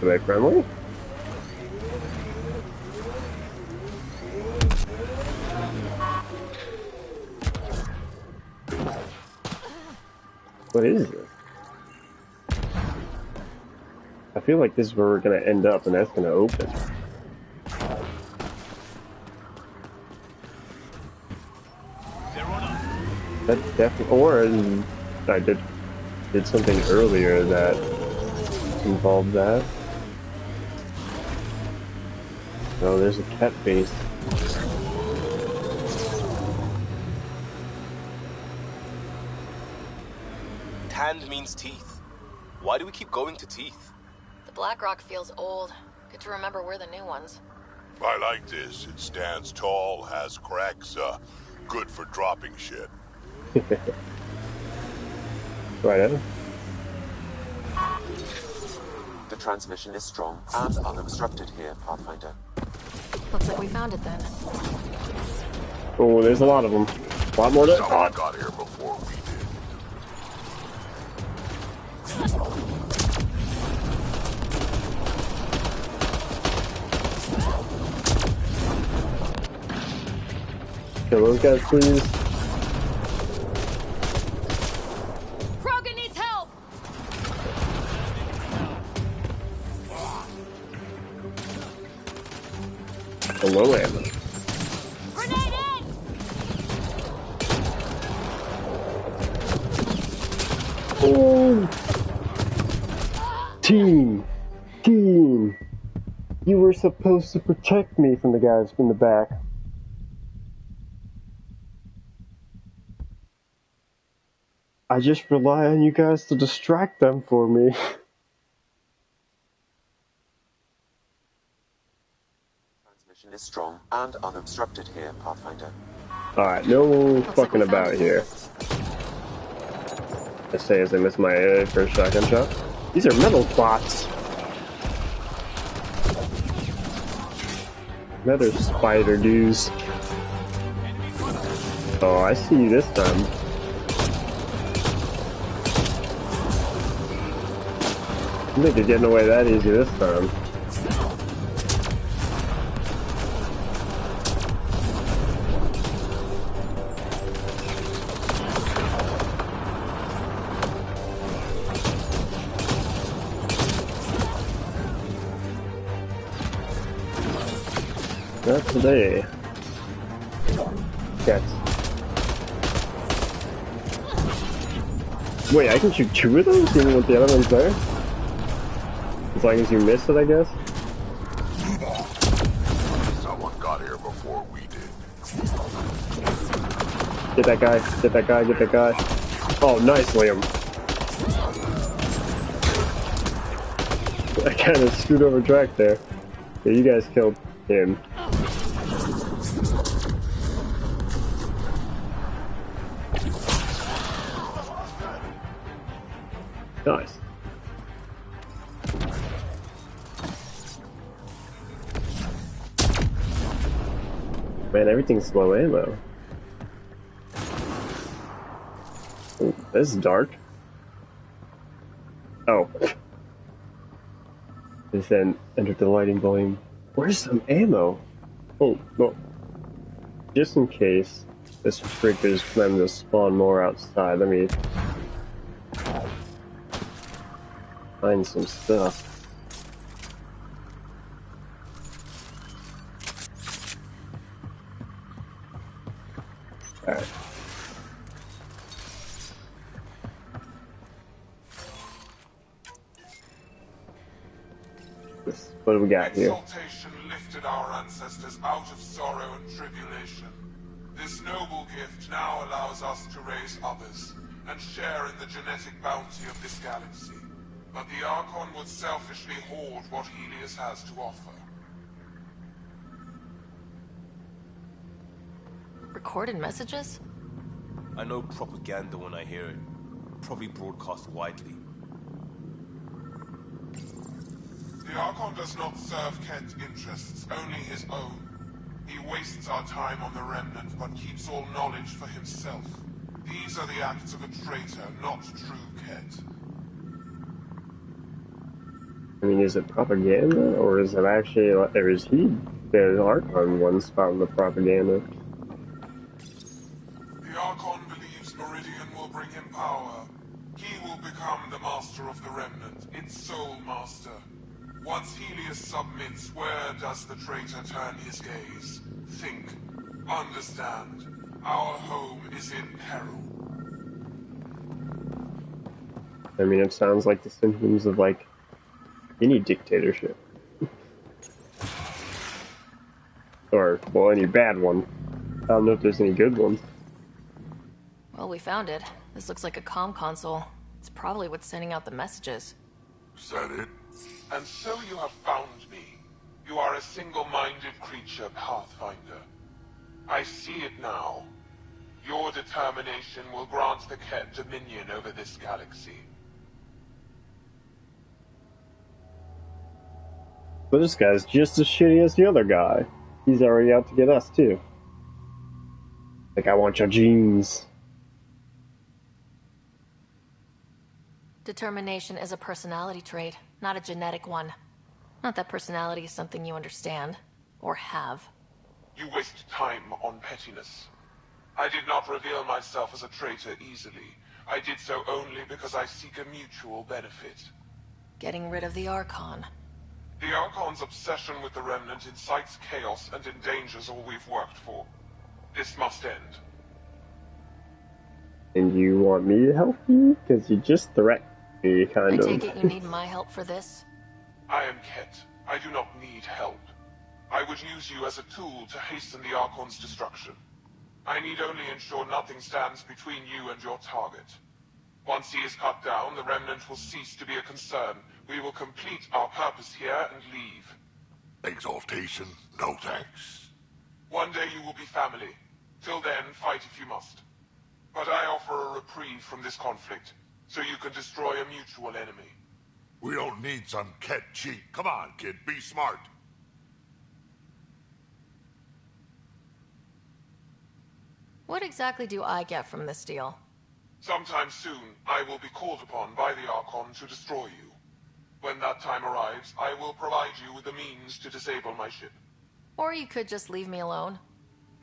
Are they friendly? What is this? A feel like this is where we're gonna end up, and that's gonna open. That definitely, or I did something earlier that involved that. Oh, there's a cat base. Tanned means teeth. Why do we keep going to teeth? The black rock feels old. Good to remember we're the new ones. I like this. It stands tall, has cracks, good for dropping shit. Right on. The transmission is strong and unobstructed here, Pathfinder. Looks like we found it then. Oh, there's a lot of them. A lot more than I Someone thought. got here before we did. Kill those guys, please. Krogan needs help! Hello, ammo. Grenade in! Oh! Team! Team! You were supposed to protect me from the guys in the back. I just rely on you guys to distract them for me. Transmission is strong and unobstructed here, Pathfinder. Alright, no Looks like fucking we found about it. here. I say as I miss my first shotgun shot. These are metal bots. Another spider dudes. Oh, I see you this time. I think you're getting away that easy this time. Not today. Yes. Wait, I can shoot 2 of those even with the other ones there? As long as you miss it, I guess? Someone got here before we did. Get that guy, get that guy, get that guy. Oh, nice, Liam. I kind of screwed over track there. Yeah, you guys killed him. Nice. Man, everything's slow ammo. Ooh, this is dark. Oh. This then entered the lighting volume. Where's some ammo? Oh, no. Just in case this triggers them to spawn more outside, let me find some stuff. Alright. What do we got here? Exaltation lifted our ancestors out of sorrow and tribulation. This noble gift now allows us to raise others, and share in the genetic bounty of this galaxy. But the Archon would selfishly hoard what Helios has to offer. Recorded messages? I know propaganda when I hear it. Probably broadcast widely. The Archon does not serve Kent's interests, only his own. He wastes our time on the Remnant, but keeps all knowledge for himself. These are the acts of a traitor, not true Kent. I mean, is it propaganda, or is it actually, or is he the Archon one spouting the propaganda? The Archon believes Meridian will bring him power. He will become the master of the Remnant, its sole master. Once Helios submits, where does the traitor turn his gaze? Think. Understand. Our home is in peril. I mean, it sounds like the symptoms of, like, any dictatorship. Or, well, any bad one. I don't know if there's any good ones. Well, we found it. This looks like a comm console. It's probably what's sending out the messages. Is that it? And so you have found me. You are a single-minded creature, Pathfinder. I see it now. Your determination will grant the Ket dominion over this galaxy. But this guy's just as shitty as the other guy. He's already out to get us, too. Like, I want your genes. Determination is a personality trait, not a genetic one. Not that personality is something you understand. Or have. You waste time on pettiness. I did not reveal myself as a traitor easily. I did so only because I seek a mutual benefit. Getting rid of the Archon. The Archon's obsession with the Remnant incites chaos and endangers all we've worked for. This must end. And you want me to help you? Because you just threatened me, kind of. I take it you need my help for this? I am Ket. I do not need help. I would use you as a tool to hasten the Archon's destruction. I need only ensure nothing stands between you and your target. Once he is cut down, the Remnant will cease to be a concern. We will complete our purpose here and leave. Exaltation? No thanks. One day you will be family. Till then, fight if you must. But I offer a reprieve from this conflict, so you can destroy a mutual enemy. We don't need some Ket cheat. Come on, kid, be smart. What exactly do I get from this deal? Sometime soon, I will be called upon by the Archon to destroy you. When that time arrives, I will provide you with the means to disable my ship. Or you could just leave me alone.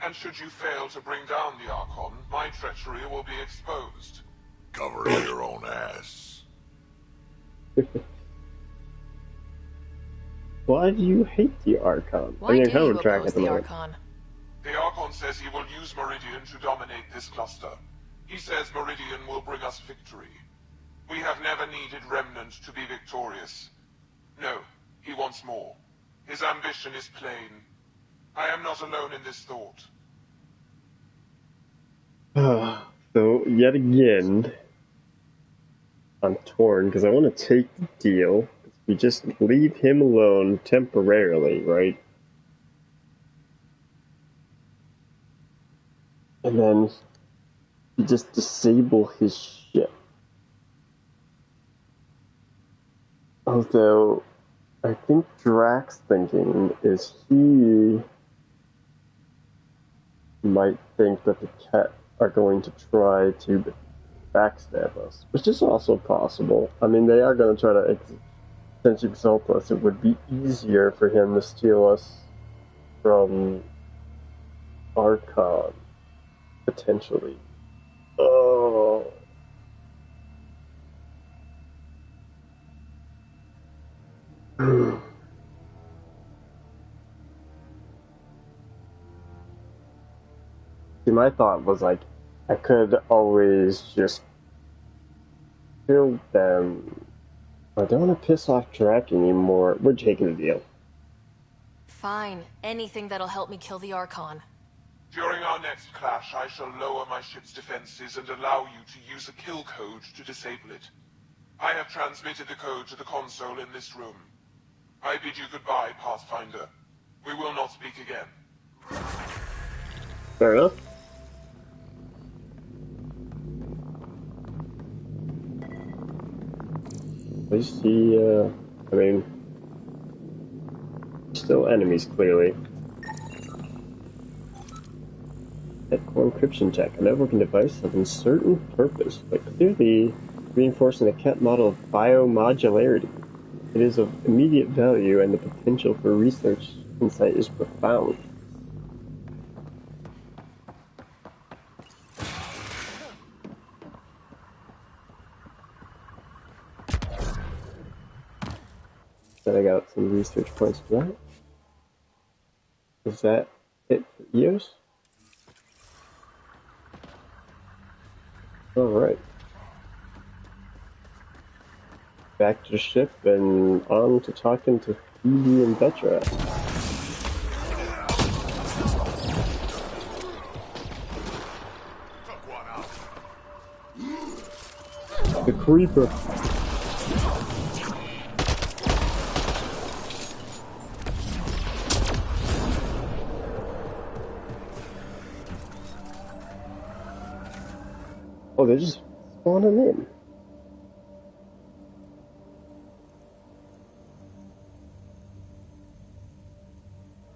And should you fail to bring down the Archon, my treachery will be exposed. Cover your own ass. Why do you hate the Archon? Why do you track oppose at the the moment. Archon? The Archon says he will use Meridian to dominate this cluster. He says Meridian will bring us victory. We have never needed Remnant to be victorious. No, he wants more. His ambition is plain. I am not alone in this thought. So, yet again, I'm torn, because I want to take the deal. We just leave him alone temporarily, right? And then you just disable his ship. Although, I think Drax's thinking is he might think that the Ket are going to try to backstab us, which is also possible. I mean, they are going to try to since exalt us. It would be easier for him to steal us from Archon, potentially. Oh. See, my thought was like, I could always just kill them. I don't want to piss off Drac anymore. We're taking the deal. Fine. Anything that'll help me kill the Archon. During our next clash, I shall lower my ship's defenses and allow you to use a kill code to disable it. I have transmitted the code to the console in this room. I bid you goodbye, Pathfinder. We will not speak again. Fair enough. At least he, I mean, still enemies, clearly. Core encryption tech, a networking device of uncertain purpose, but clearly reinforcing the Ket model of biomodularity. It is of immediate value, and the potential for research insight is profound. said I got some research points for that. Is that it for EOS? Alright. Back to the ship and on to talking to Phoebe and Vetra. The creeper. Oh, they're just spawning in.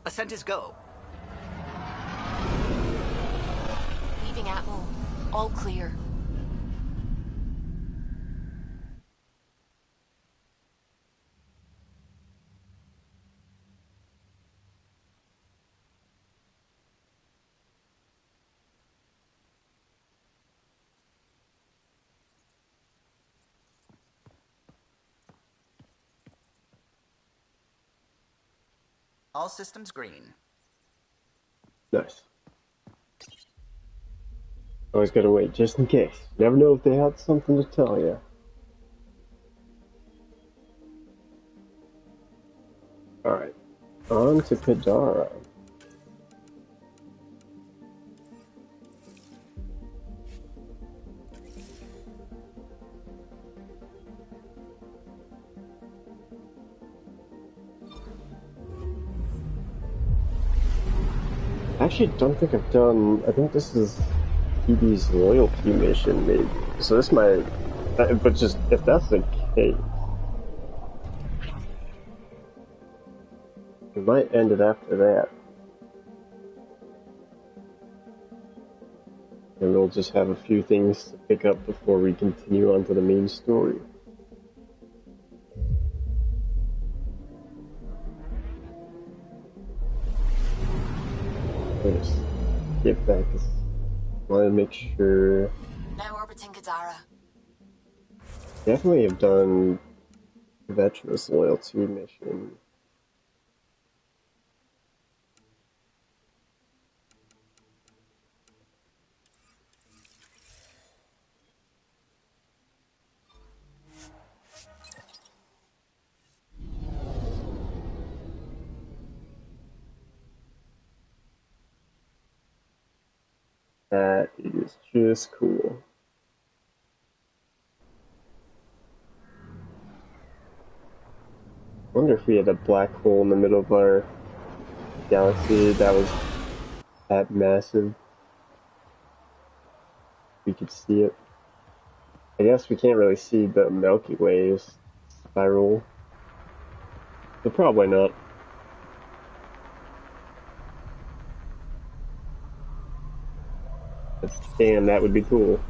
Ascent is go. Leaving Atmo. All clear. All systems green. Nice. Always gotta wait, just in case. Never know if they had something to tell you. Alright. On to Kadara. I actually don't think I've done... I think this is Phoebe's loyalty mission, maybe. So this might... But just, if that's the case... We might end it after that. And we'll just have a few things to pick up before we continue on to the main story. Let's get back. I want to make sure. Now orbiting Kadara. Definitely have done Vetra's loyalty mission. That is just cool. I wonder if we had a black hole in the middle of our galaxy that was that massive. We could see it. I guess we can't really see the Milky Way's spiral. But probably not. But damn, that would be cool.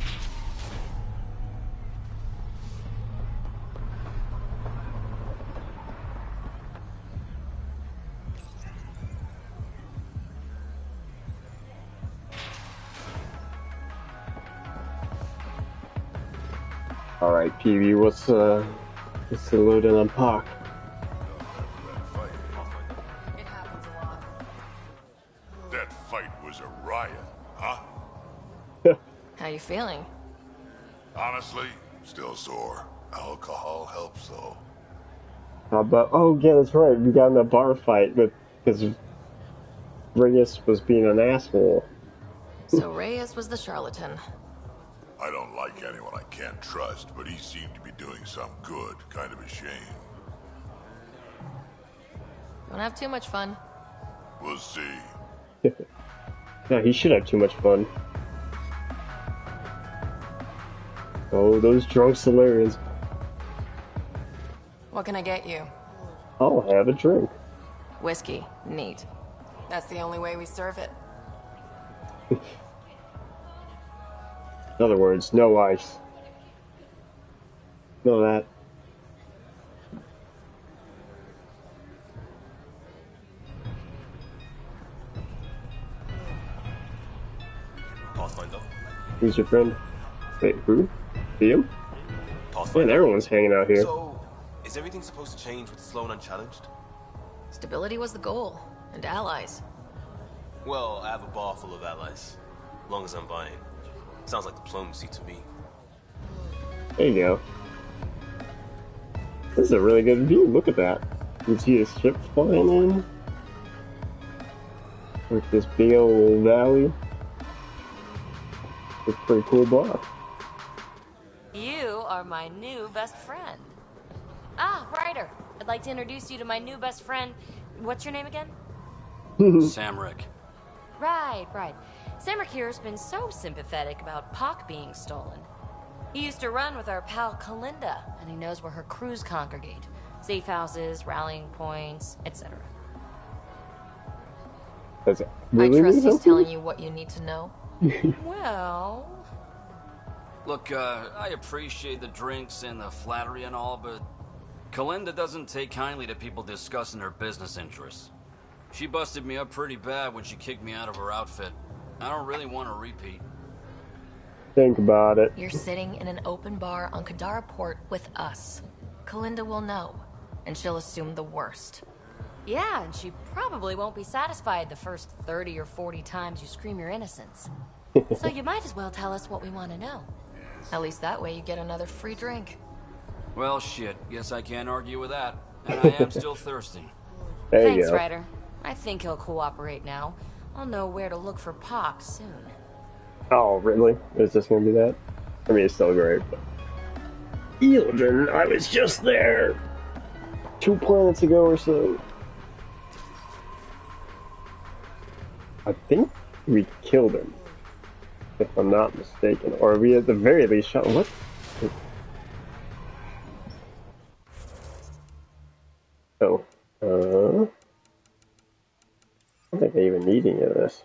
Alright, PB, what's the loading on Pac? It happens a lot. That fight was a riot, huh? How you feeling? Honestly, still sore. Alcohol helps, though. But oh yeah, that's right. We got in a bar fight with because Reyes was being an asshole. So Reyes was the charlatan. I don't like anyone I can't trust, but he seemed to be doing some good. Kind of a shame. Don't have too much fun. We'll see. No, he should have too much fun. Oh, those drunk Solarians. What can I get you? I'll have a drink. Whiskey. Neat. That's the only way we serve it. In other words, no ice. Know that. Pathfinder. Who's your friend? Wait, who? See him? Man, Pathfinder. everyone's hanging out here. So, Is everything supposed to change with Sloan unchallenged? Stability was the goal, and allies. Well, I have a bar full of allies. As long as I'm buying. Sounds like diplomacy to me. There you go. This is a really good view. Look at that. You see the ship flying in with this big old valley. It's a pretty cool bar. You are my new best friend. Ah, Ryder. I'd like to introduce you to my new best friend. What's your name again? Samrick. Right. Samrick here's been so sympathetic about Pock being stolen. He used to run with our pal Kalinda, and he knows where her crews congregate. Safe houses, rallying points, etc. Does it really I trust need he's help? telling you what you need to know. Well... Look, I appreciate the drinks and the flattery and all, but Kalinda doesn't take kindly to people discussing her business interests. She busted me up pretty bad when she kicked me out of her outfit. I don't really want to repeat. Think about it. You're sitting in an open bar on Kadara Port with us. Kalinda will know, and she'll assume the worst. Yeah, and she probably won't be satisfied the first 30 or 40 times you scream your innocence. So you might as well tell us what we want to know. At least that way you get another free drink. Well, shit. Guess I can't argue with that. And I am still thirsty. There you Thanks, go. Ryder. I think he'll cooperate now. I'll know where to look for Pock soon. Oh, really? Is this gonna be that? I mean, it's still great, but... Eildren, I was just there 2 planets ago or so. I think we killed him, if I'm not mistaken. Or we at the very least shot... What? Oh. I don't think I even need any of this.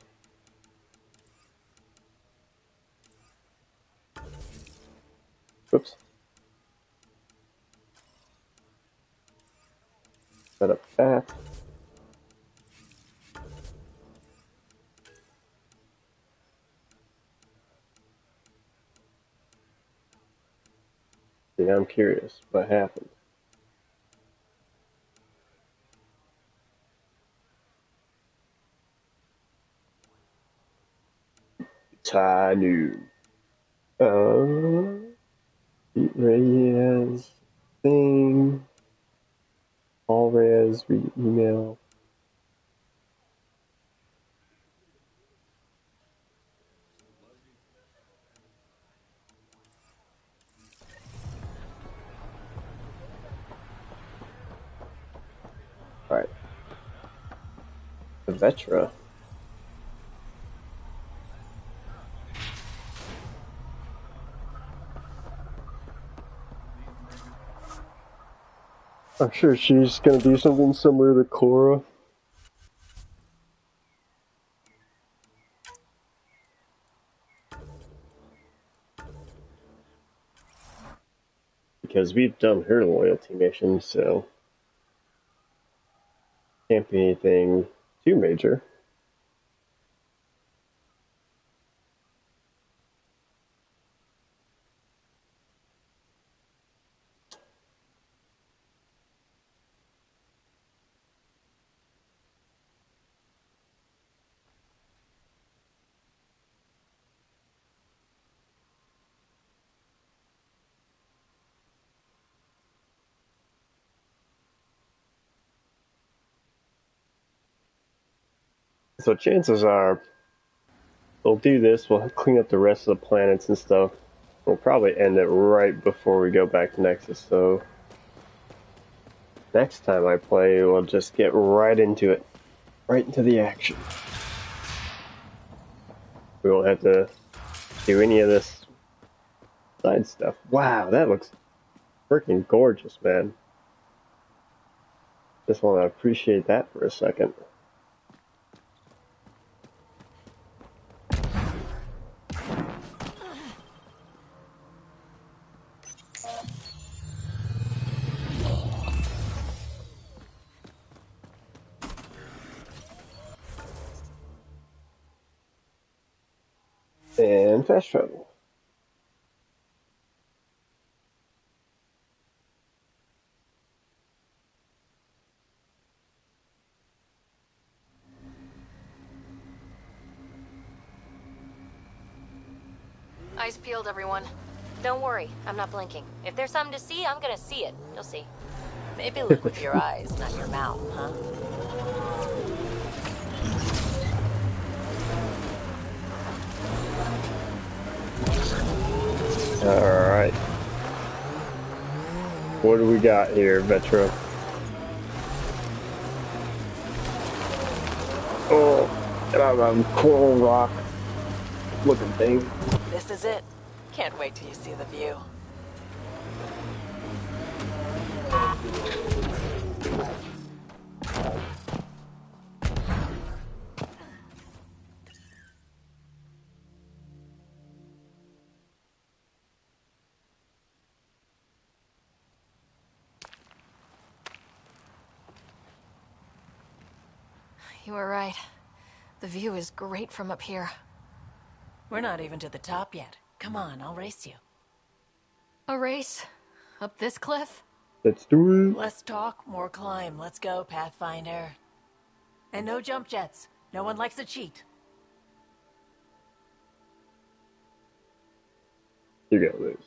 Oops. Set up that. See, I'm curious what happened. Tanu. Reyes thing. All res, read email. Alright. The Vetra. I'm sure she's gonna do something similar to Korra. Because we've done her loyalty mission, so can't be anything too major. So chances are we'll do this, we'll clean up the rest of the planets and stuff. We'll probably end it right before we go back to Nexus, so next time I play, we'll just get right into it. Right into the action. We won't have to do any of this side stuff. Wow, that looks freaking gorgeous, man. Just want to appreciate that for a second. And fast travel. Eyes peeled, everyone. Don't worry, I'm not blinking. If there's something to see, I'm gonna see it. You'll see. Maybe look with your eyes, not your mouth, huh? Alright. What do we got here, Vetro? Oh, get out of that coral rock looking thing. This is it. Can't wait till you see the view. You were right. The view is great from up here. We're not even to the top yet. Come on, I'll race you. A race? Up this cliff? Let's do it. Less talk, more climb. Let's go, Pathfinder. And no jump jets. No one likes a cheat. You got this.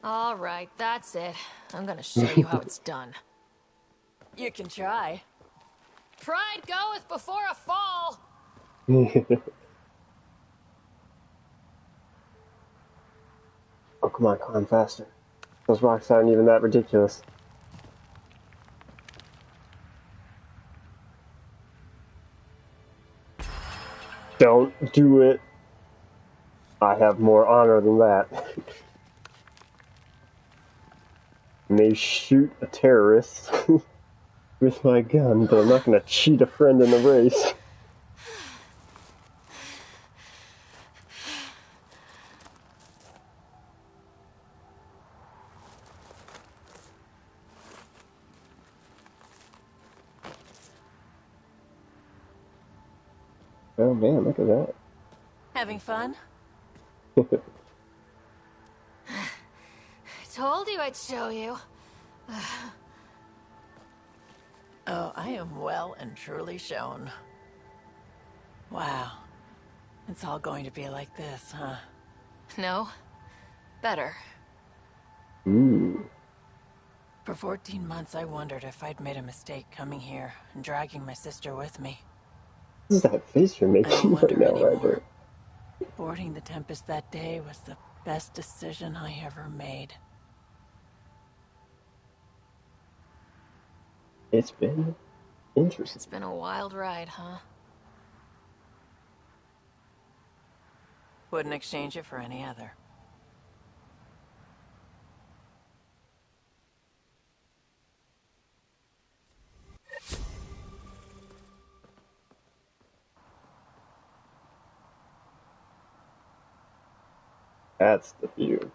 All right, that's it. I'm gonna show you how it's done. You can try. Pride goeth before a fall! Oh, come on, climb faster. Those rocks aren't even that ridiculous. Don't do it. I have more honor than that. I may shoot a terrorist with my gun, but I'm not gonna cheat a friend in the race. Oh man, look at that. Having fun? I told you I'd show you. Oh, I am well and truly shown. Wow. It's all going to be like this, huh? No. Better. Ooh. For 14 months, I wondered if I'd made a mistake coming here and dragging my sister with me. What is that face you're I making don't right wonder now, anymore. Robert? Boarding the Tempest that day was the best decision I ever made. It's been interesting. It's been a wild ride, huh? Wouldn't exchange it for any other. That's the view.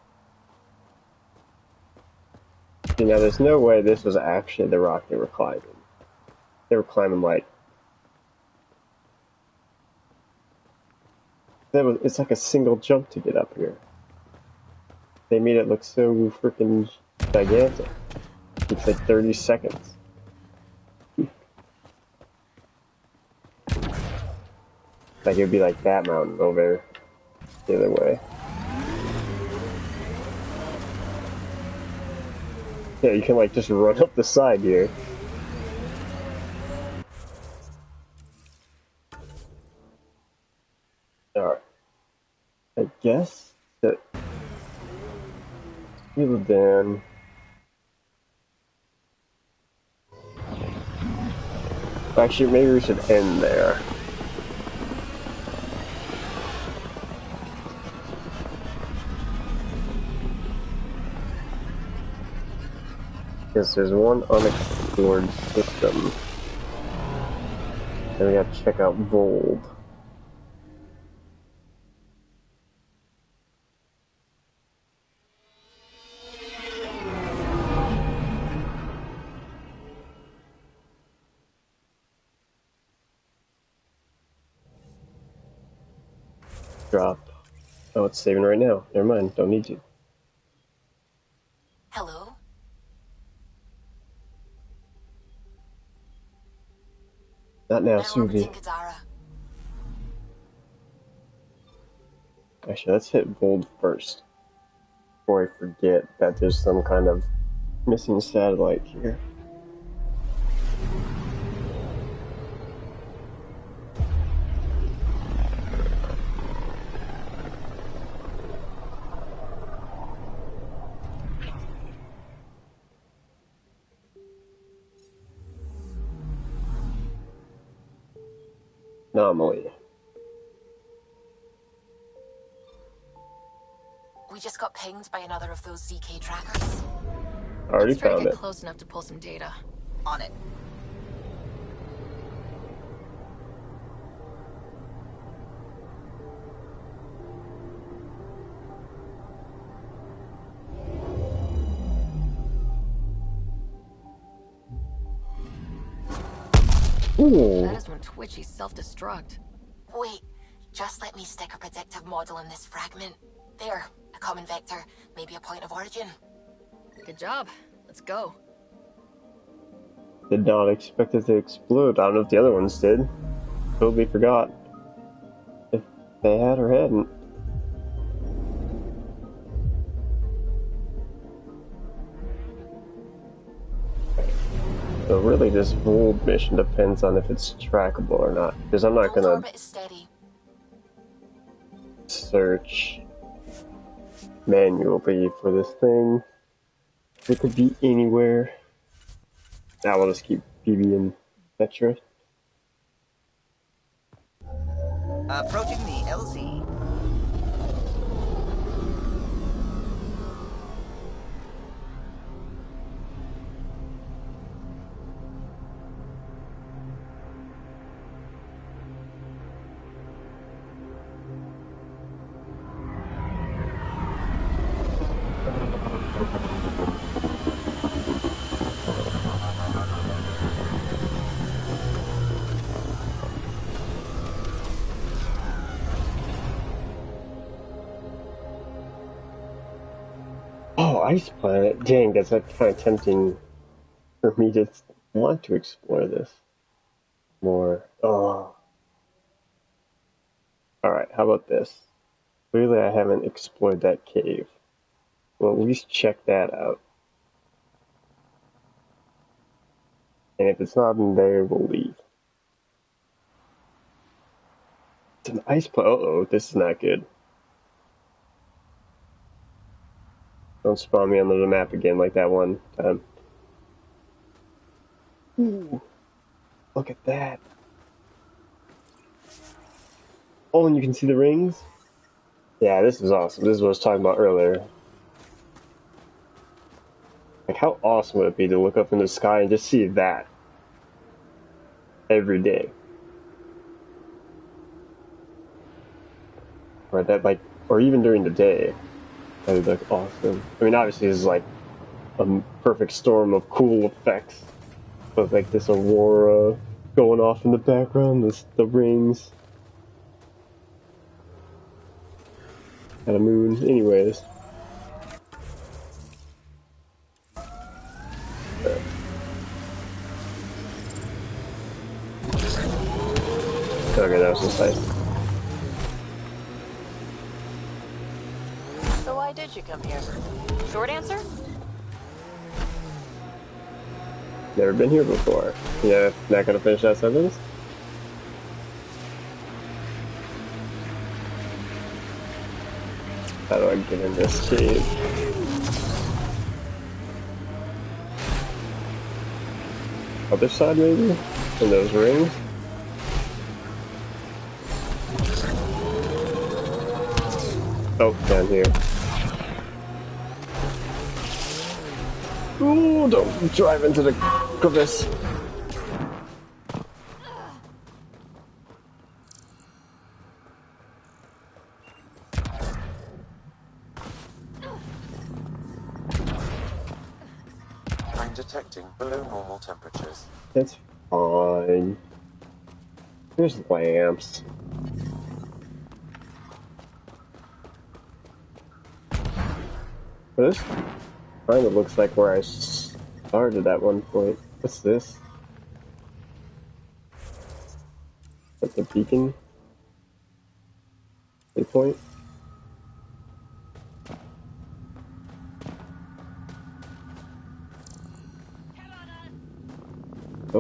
You know, there's no way this was actually the rock they were climbing. They were climbing like... It's like a single jump to get up here. They made it look so freaking gigantic. It's like 30 seconds. Like it would be like that mountain over the other way. Yeah, you can like just run up the side here. Alright. I guess that you down. Actually, maybe we should end there. Because there's one unexplored system. And we gotta check out Vold. Drop. Oh, it's saving right now. Never mind, don't need to. Hello? Not now, Now Suvi. orbiting Kadara. Actually, let's hit gold first. Before I forget that there's some kind of missing satellite here. Anomaly. We just got pinged by another of those ZK trackers. Already Let's try to found get it. close enough to pull some data. On it. Ooh. That is when Twitchy self-destruct. Wait, just let me stick a predictive model in this fragment. There, a common vector, maybe a point of origin. Good job. Let's go. Did not expect it to explode. I don't know if the other ones did. Totally forgot if they had or hadn't. So really this Vold mission depends on if it's trackable or not. Because I'm not gonna Orbit is steady. search manually for this thing. It could be anywhere. Now we'll just keep BB and Petra. Approaching the LZ. Oh, Ice Planet. Dang, that's kind of tempting for me to want to explore this more. Oh. Alright, how about this? Clearly I haven't explored that cave. Well, at least check that out. And if it's not in there, we'll leave. It's an ice planet. Uh-oh, this is not good. Don't spawn me onto the map again like that one time. Ooh, look at that. Oh, and you can see the rings? Yeah, this is awesome. This is what I was talking about earlier. Like, how awesome would it be to look up in the sky and just see that every day? Or that, like, or even during the day. That would look awesome. I mean, obviously, this is like a perfect storm of cool effects. But like this aurora going off in the background, the rings. And a moon. Anyways. Okay, that was just nice. So why did you come here? Short answer? Never been here before. Yeah, not gonna finish that sentence? How do I get in this cave? Other side, maybe? In those rings? Oh, down here. Ooh, don't drive into the crevice. I'm detecting below normal temperatures. That's fine. There's lamps. This kind of looks like where I started at one point. What's this? That's a beacon? Waypoint?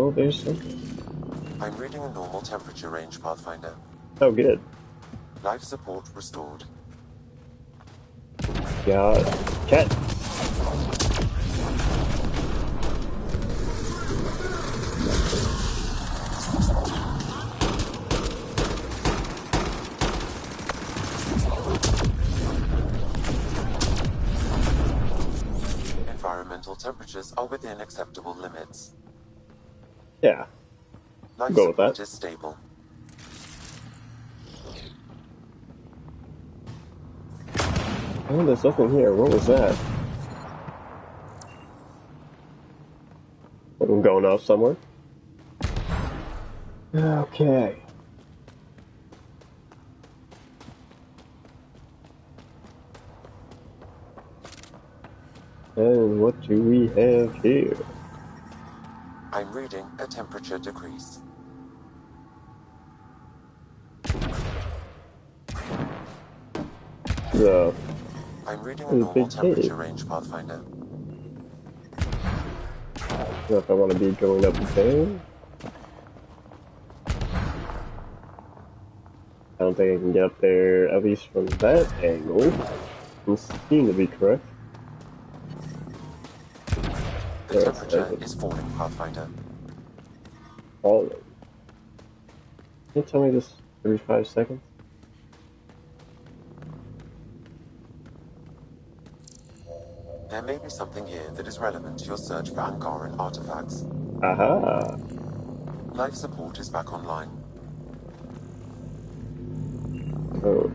Oh, there's something. I'm reading a normal temperature range, Pathfinder. Oh, good. Life support restored. Yeah. Cat. Environmental temperatures are within acceptable limits. Yeah. Life Go with support that. is stable. Oh, there's nothing here. What was that? I'm going off somewhere. Okay. And what do we have here? I'm reading a temperature decrease. The I'm reading a normal big temperature cave. range, Pathfinder. I don't know if I want to be going up there. I don't think I can get up there, at least from that angle. It seems to be correct. The temperature is falling, Pathfinder. Falling. Can you tell me this every 5 seconds? There may be something here that is relevant to your search for Angaran artifacts. Aha! Life support is back online. Oh,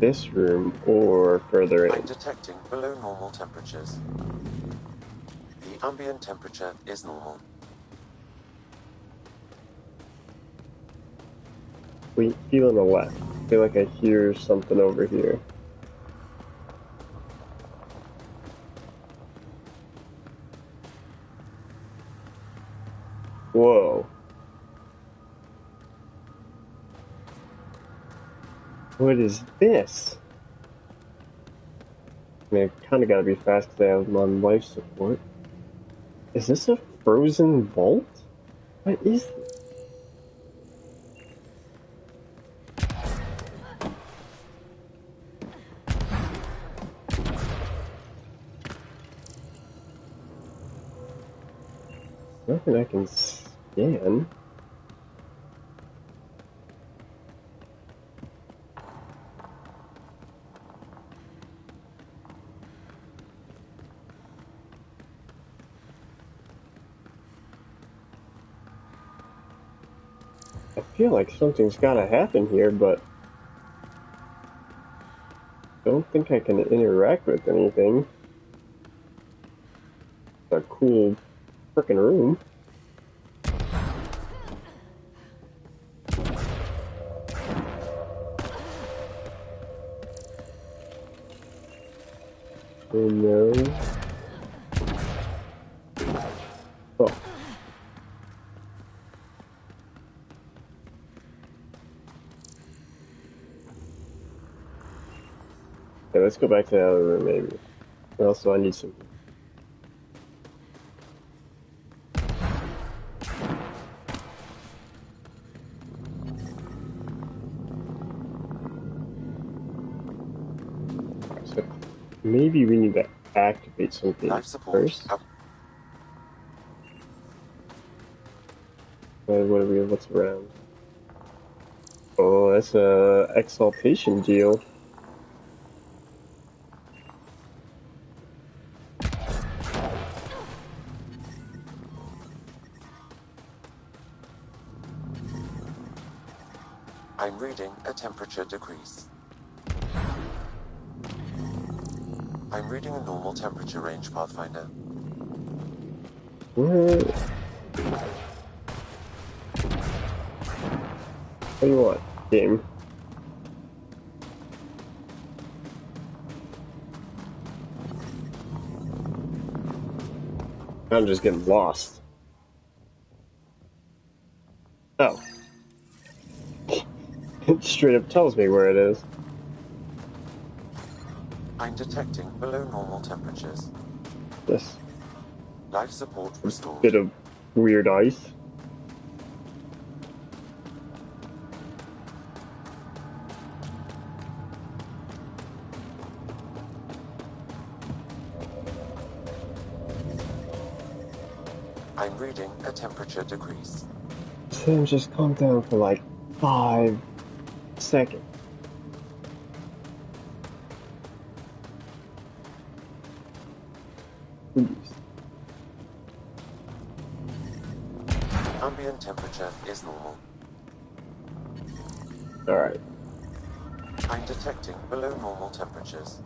this room or further in? I'm detecting below normal temperatures. The ambient temperature is normal. We feel on the left. I feel like I hear something over here. Whoa. What is this? I mean, I kinda gotta be fast because I have my life support. Is this a frozen vault? What is this? Nothing I can scan. I feel like something's gotta happen here, but I don't think I can interact with anything. It's a cool frickin' room. Oh no. Oh. Okay, let's go back to the other room, maybe. Also, I need some. So, maybe we need to activate something Life support. first. What's around? Oh, that's a exaltation deal. I'm reading a temperature decrease. I'm reading a normal temperature range, Pathfinder. What? What do you want, game? I'm just getting lost. Oh. It straight up tells me where it is. I'm detecting below normal temperatures. This Life support restored. bit of weird ice. I'm reading a temperature decrease. Sam, just calm down for like 5 seconds. Please. Ambient temperature is normal. Alright. I'm detecting below normal temperatures.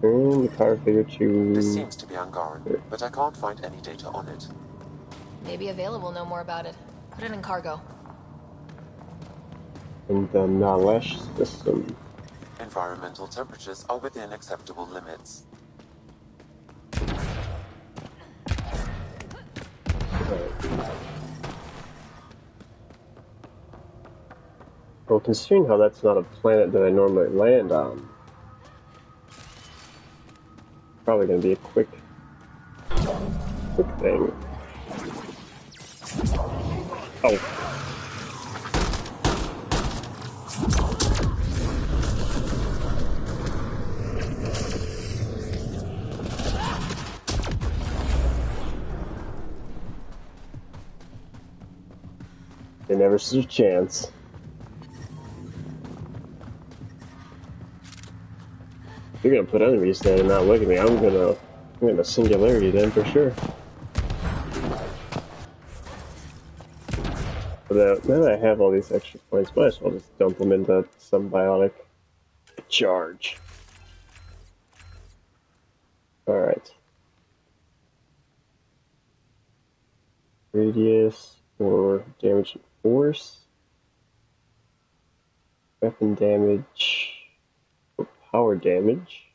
And the car figure 2. This seems to be Angaran, but I can't find any data on it. Maybe Available know more about it. Put it in cargo. And the Nalesh system. Environmental temperatures are within acceptable limits. Well, considering how that's not a planet that I normally land on, probably gonna be a quick thing. Oh. They never stood a chance. You're gonna put enemies there and not look at me. I'm gonna singularity then for sure. But now that I have all these extra points, might as well just dump them into some biotic charge. Alright. Radius for damage and force. Weapon damage for power damage.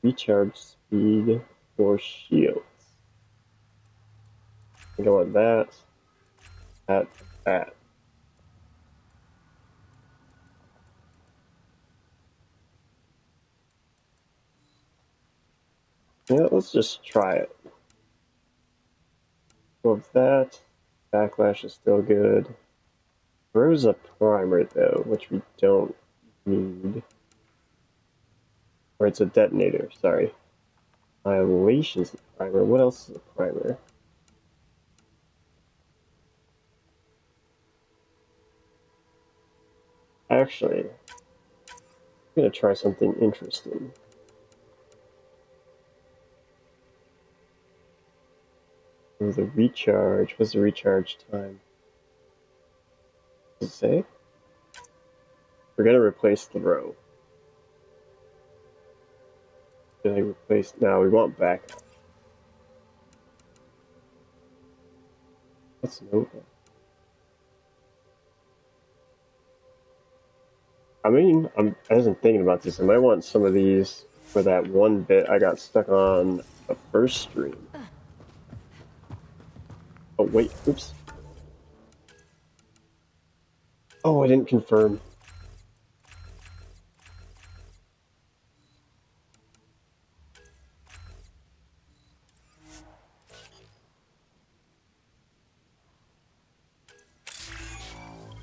Recharge speed for shields. I think I want that. That. Yeah, let's just try it. Love that. Backlash is still good. Throws a primer though, which we don't need. Or it's a detonator, sorry. Annihilation's a primer. What else is a primer? Actually, I'm gonna try something interesting. The recharge. What's the recharge time? Does it say? We're gonna replace the row. Did I replace? No, we want backup. What's Nova? I mean, I wasn't thinking about this. I might want some of these for that one bit I got stuck on the first stream. Oh, wait, oops. Oh, I didn't confirm.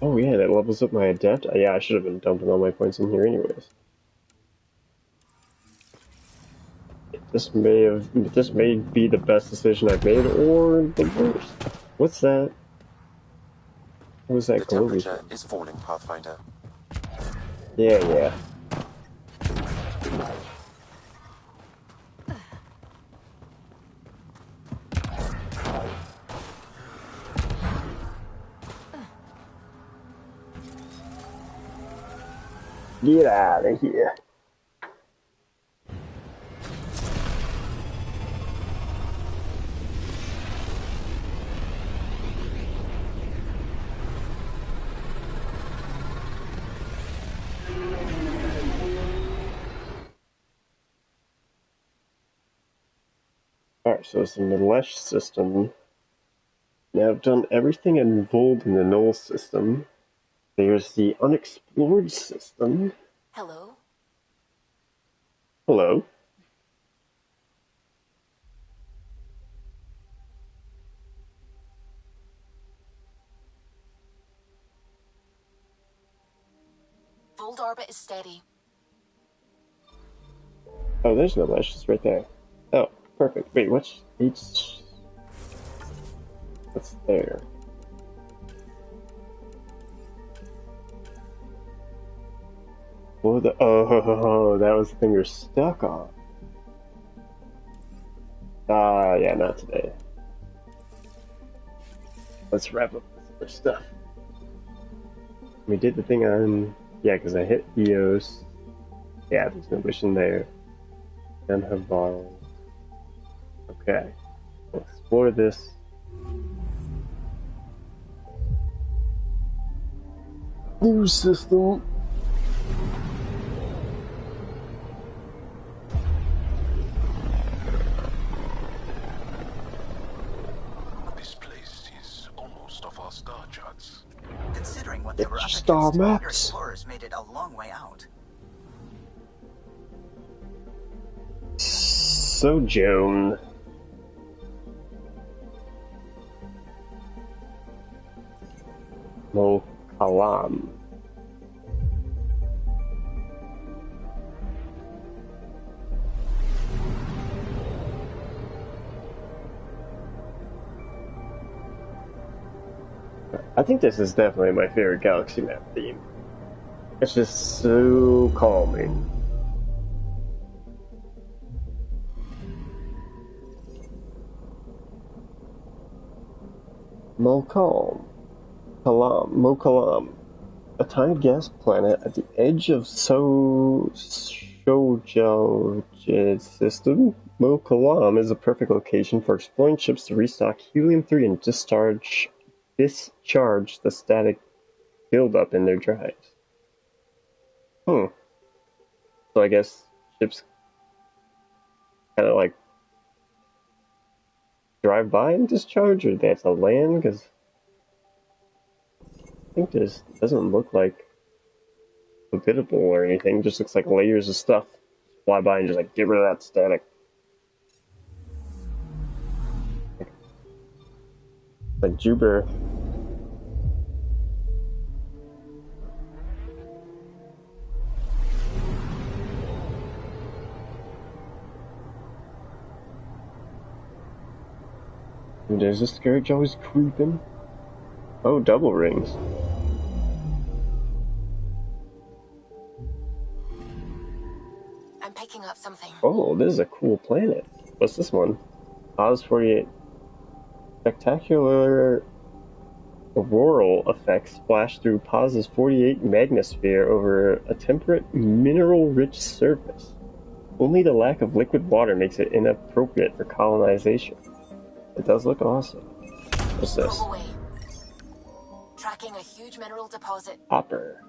Oh yeah, that levels up my adept. Yeah, I should have been dumping all my points in here anyways. This may be the best decision I've made, or the worst. What's that? What was that The glowing temperature thing? is falling, Pathfinder. Yeah. Get out of here. Alright, so it's in the Lesh system. Now I've done everything involved in the Null system. There's the unexplored system. Hello? Hello. Fold orbit is steady. Oh, there's no mesh. It's right there. Oh, perfect. Wait, what's there? Oh, that was the thing you're stuck on. Yeah, not today. Let's wrap up this other stuff. We did the thing on... Yeah, because I hit Eos. Yeah, there's no mission there. Then Havar. Okay. We'll explore this. New system. This place is almost off our star charts. Considering what they were up Star against, your maps. explorers made it a long way out. So Joan. Mo Kalam. I think this is definitely my favorite Galaxy map theme. It's just so calming. Mokalam, a tiny gas planet at the edge of Shojaj's system. Mokalam is a perfect location for exploring ships to restock helium-3 and discharge the static buildup in their drives. So I guess ships kind of like drive by and discharge, or they have to land? Because I think this doesn't look like habitable or anything. It just looks like layers of stuff. Just fly by and just like get rid of that static. Like Jupiter. And there's a scourge always creeping. Oh, double rings. I'm picking up something. Oh, this is a cool planet. What's this one? Oz 48. Spectacular auroral effects splash through Paz's 48 magnosphere over a temperate, mineral-rich surface. Only the lack of liquid water makes it inappropriate for colonization. It does look awesome. What's this? Tracking a huge mineral deposit. Copper.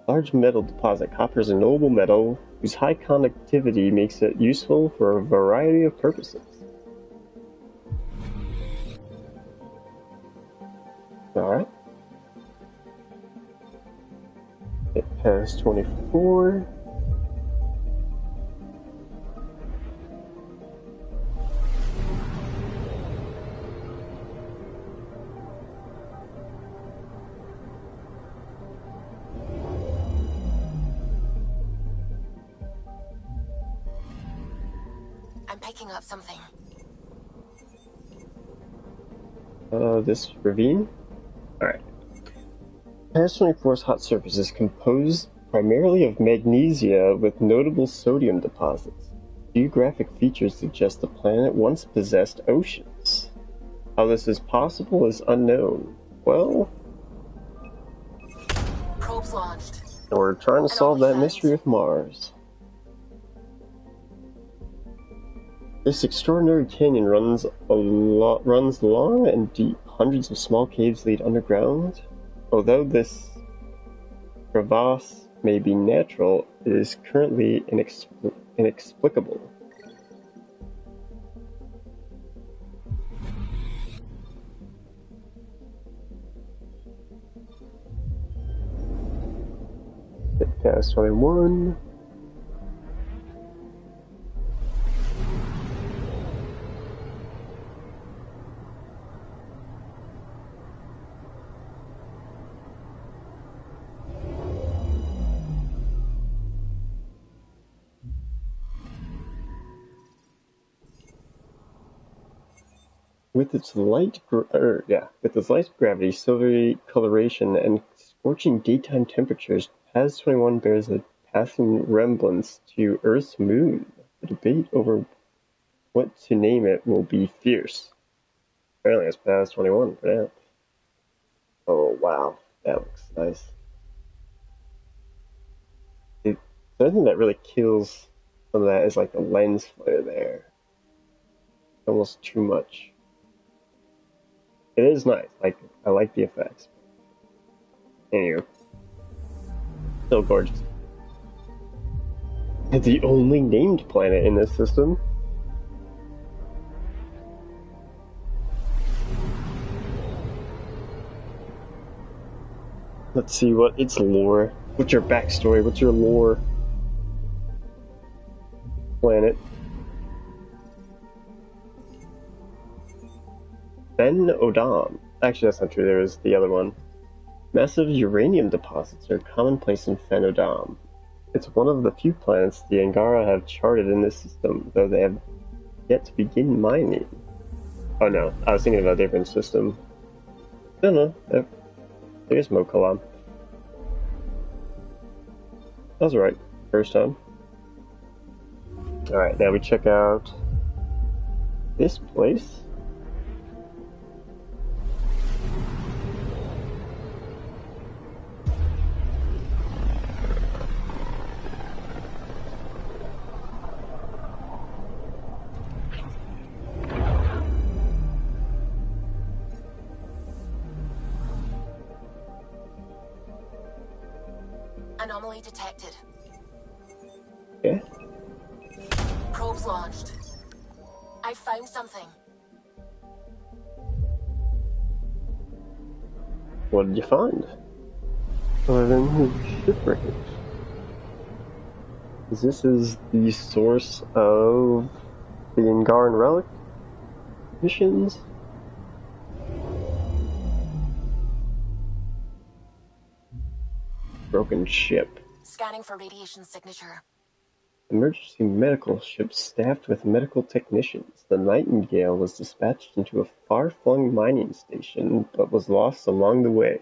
Large metal deposit. Copper is a noble metal whose high conductivity makes it useful for a variety of purposes. Alright. It has 24. I'm picking up something. This ravine? Alright. Past 24's hot surface is composed primarily of magnesia with notable sodium deposits. Geographic features suggest the planet once possessed oceans. How this is possible is unknown. Well, Probes launched. we're trying to solve that mystery with Mars. This extraordinary canyon runs long and deep. Hundreds of small caves lead underground. Although this crevasse may be natural, it is currently inexplicable. Past 21. With its light gravity, silvery coloration, and scorching daytime temperatures, PAS 21 bears a passing resemblance to Earth's moon. The debate over what to name it will be fierce. Apparently it's PAS 21 for now. Oh wow, that looks nice. The other thing that really kills some of that is like the lens flare there. Almost too much. It is nice. I like the effects. Anywho, still gorgeous. It's the only named planet in this system. Let's see what its lore. What's your backstory? What's your lore? Planet. Ben Odam. Actually, that's not true. There is the other one. Massive uranium deposits are commonplace in Phenodam. It's one of the few planets the Angara have charted in this system, though they have yet to begin mining. Oh no, I was thinking of a different system. No, there's Mokalam. That was right, first time. Alright, now we check out this place. Anomaly detected. Okay. Probes launched. I found something. What did you find? Other than shipwreckage. This is the source of the Angaran relic missions. Broken ship. Scanning for radiation signature. Emergency medical ship staffed with medical technicians. The Nightingale was dispatched into a far-flung mining station, but was lost along the way.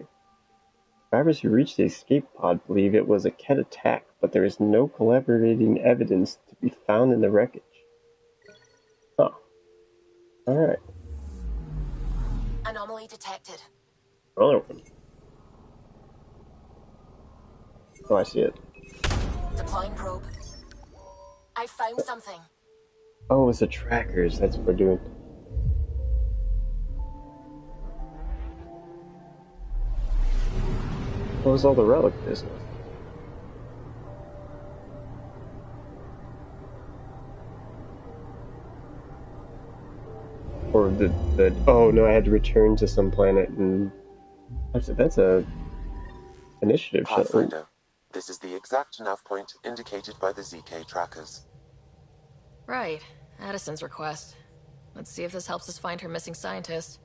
Drivers who reached the escape pod believe it was a Ket attack, but there is no corroborating evidence to be found in the wreckage. Huh. Alright. Anomaly detected. Another one. Oh, I see it. Deploying probe. I found something. Oh, it's the trackers. That's what we're doing. What was all the relic business? Or the oh no, I had to return to some planet and that's a initiative shuttle. Pathfinder, this is the exact nav point indicated by the ZK trackers. Right. Addison's request. Let's see if this helps us find her missing scientist.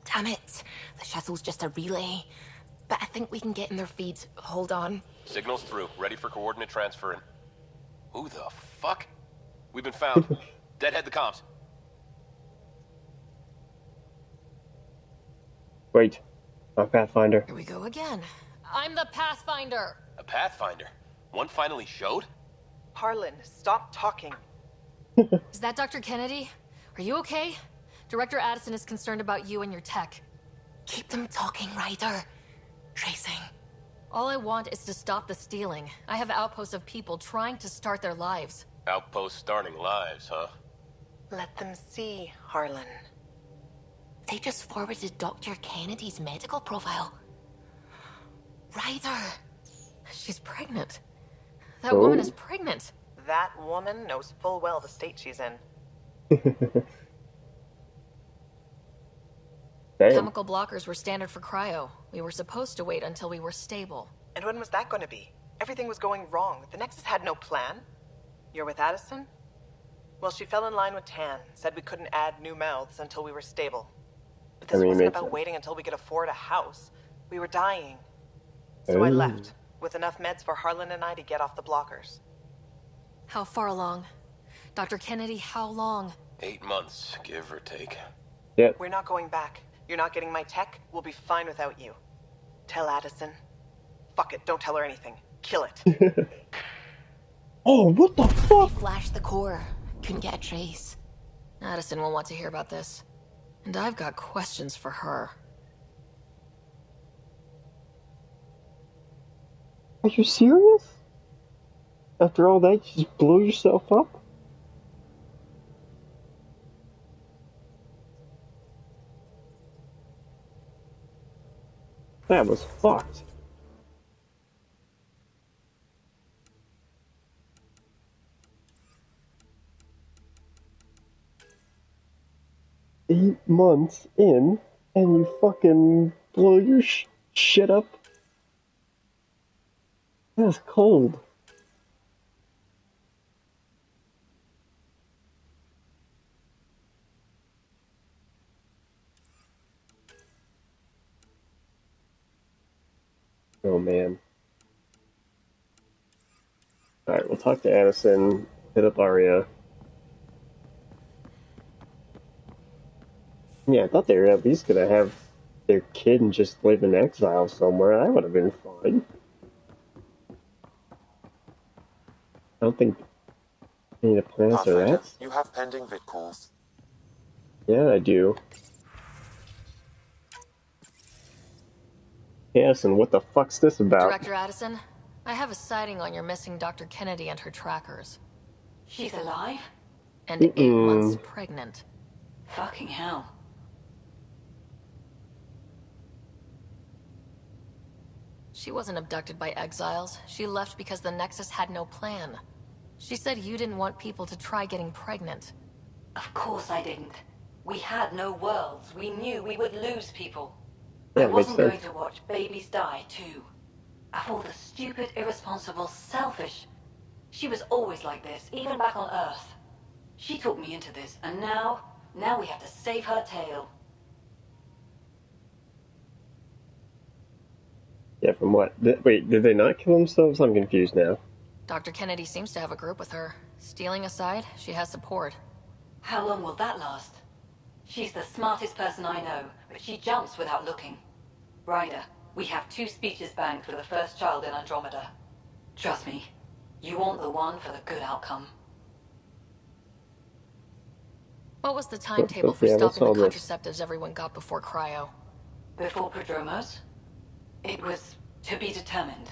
Damn it. The shuttle's just a relay. But I think we can get in their feeds. Hold on. Signal's through. Ready for coordinate transfer. Who the fuck? We've been found. Deadhead the comms. Wait. My Pathfinder. Here we go again. I'm the Pathfinder. A Pathfinder? One finally showed? Harlan, stop talking. Is that Dr. Kennedy? Are you okay? Director Addison is concerned about you and your tech. Keep them talking, Ryder. Tracing. All I want is to stop the stealing. I have outposts of people trying to start their lives. Outpost starting lives, huh? Let them see, Harlan. They just forwarded Dr. Kennedy's medical profile. Ryder. She's pregnant. That woman is pregnant. That woman knows full well the state she's in. Chemical blockers were standard for cryo. We were supposed to wait until we were stable. And when was that going to be? Everything was going wrong. The Nexus had no plan. You're with Addison? Well, she fell in line with Tan, said we couldn't add new mouths until we were stable. But this wasn't about waiting until we could afford a house. We were dying. So I left, with enough meds for Harlan and I to get off the blockers. How far along? Dr. Kennedy, how long? 8 months, give or take. Yeah. We're not going back. You're not getting my tech. We'll be fine without you. Tell Addison. Fuck it, don't tell her anything. Kill it. Oh, what the fuck? He flashed the core. Couldn't get a trace. Addison will want to hear about this. And I've got questions for her. Are you serious? After all that, you just blew yourself up? That was fucked. Eight months in, and you fucking blow your shit up? That's cold. Oh man. Alright, we'll talk to Addison, hit up Arya. Yeah, I thought they were at least gonna have their kid and just live in exile somewhere. That would have been fine. I don't think any of the planets are Pathfinder, that. you have pending vid calls. Yeah, I do. Yes, and what the fuck's this about? Director Addison, I have a sighting on your missing Dr. Kennedy and her trackers. She's alive? And 8 months pregnant. Fucking hell. She wasn't abducted by exiles. She left because the Nexus had no plan. She said you didn't want people to try getting pregnant. Of course I didn't. We had no worlds. We knew we would lose people. Yeah, I wasn't going to watch babies die, too. Of all the stupid, irresponsible, selfish... She was always like this, even back on Earth. She talked me into this, and now we have to save her tail. Yeah, from what? Wait, did they not kill themselves? I'm confused now. Dr. Kennedy seems to have a group with her. Stealing aside, she has support. How long will that last? She's the smartest person I know, but she jumps without looking. Ryder, we have 2 speeches banked for the first child in Andromeda. Trust me, you want the one for the good outcome. What was the timetable for stopping the this. contraceptives everyone got before cryo? Before Prodromos? It was to be determined.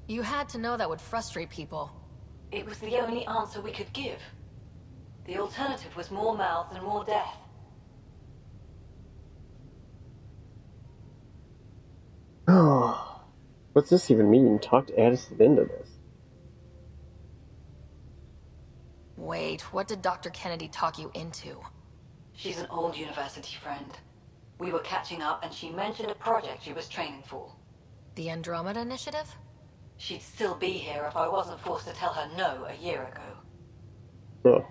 You had to know that would frustrate people. It was the only answer we could give. The alternative was more mouths and more death. What's this even mean? Talk to Addison into this. Wait, what did Dr. Kennedy talk you into? She's an old university friend. We were catching up and she mentioned a project she was training for. The Andromeda Initiative? She'd still be here if I wasn't forced to tell her no a year ago. Oh.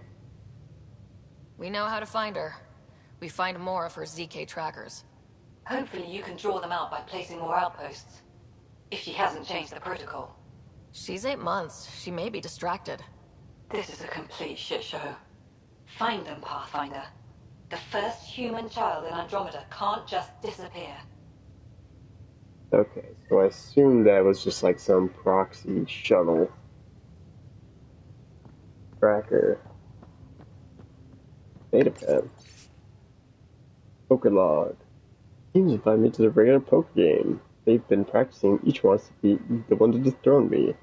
We know how to find her. We find more of her ZK trackers. Hopefully you can draw them out by placing more outposts. If she hasn't changed the protocol. She's 8 months. She may be distracted. This is a complete shit show. Find them, Pathfinder. The first human child in Andromeda can't just disappear. Okay, so I assume that was just like some proxy shuttle tracker. Datapad. Poker log. Teams invite me to the regular poker game. They've been practicing. Each wants to be the one to dethrone me.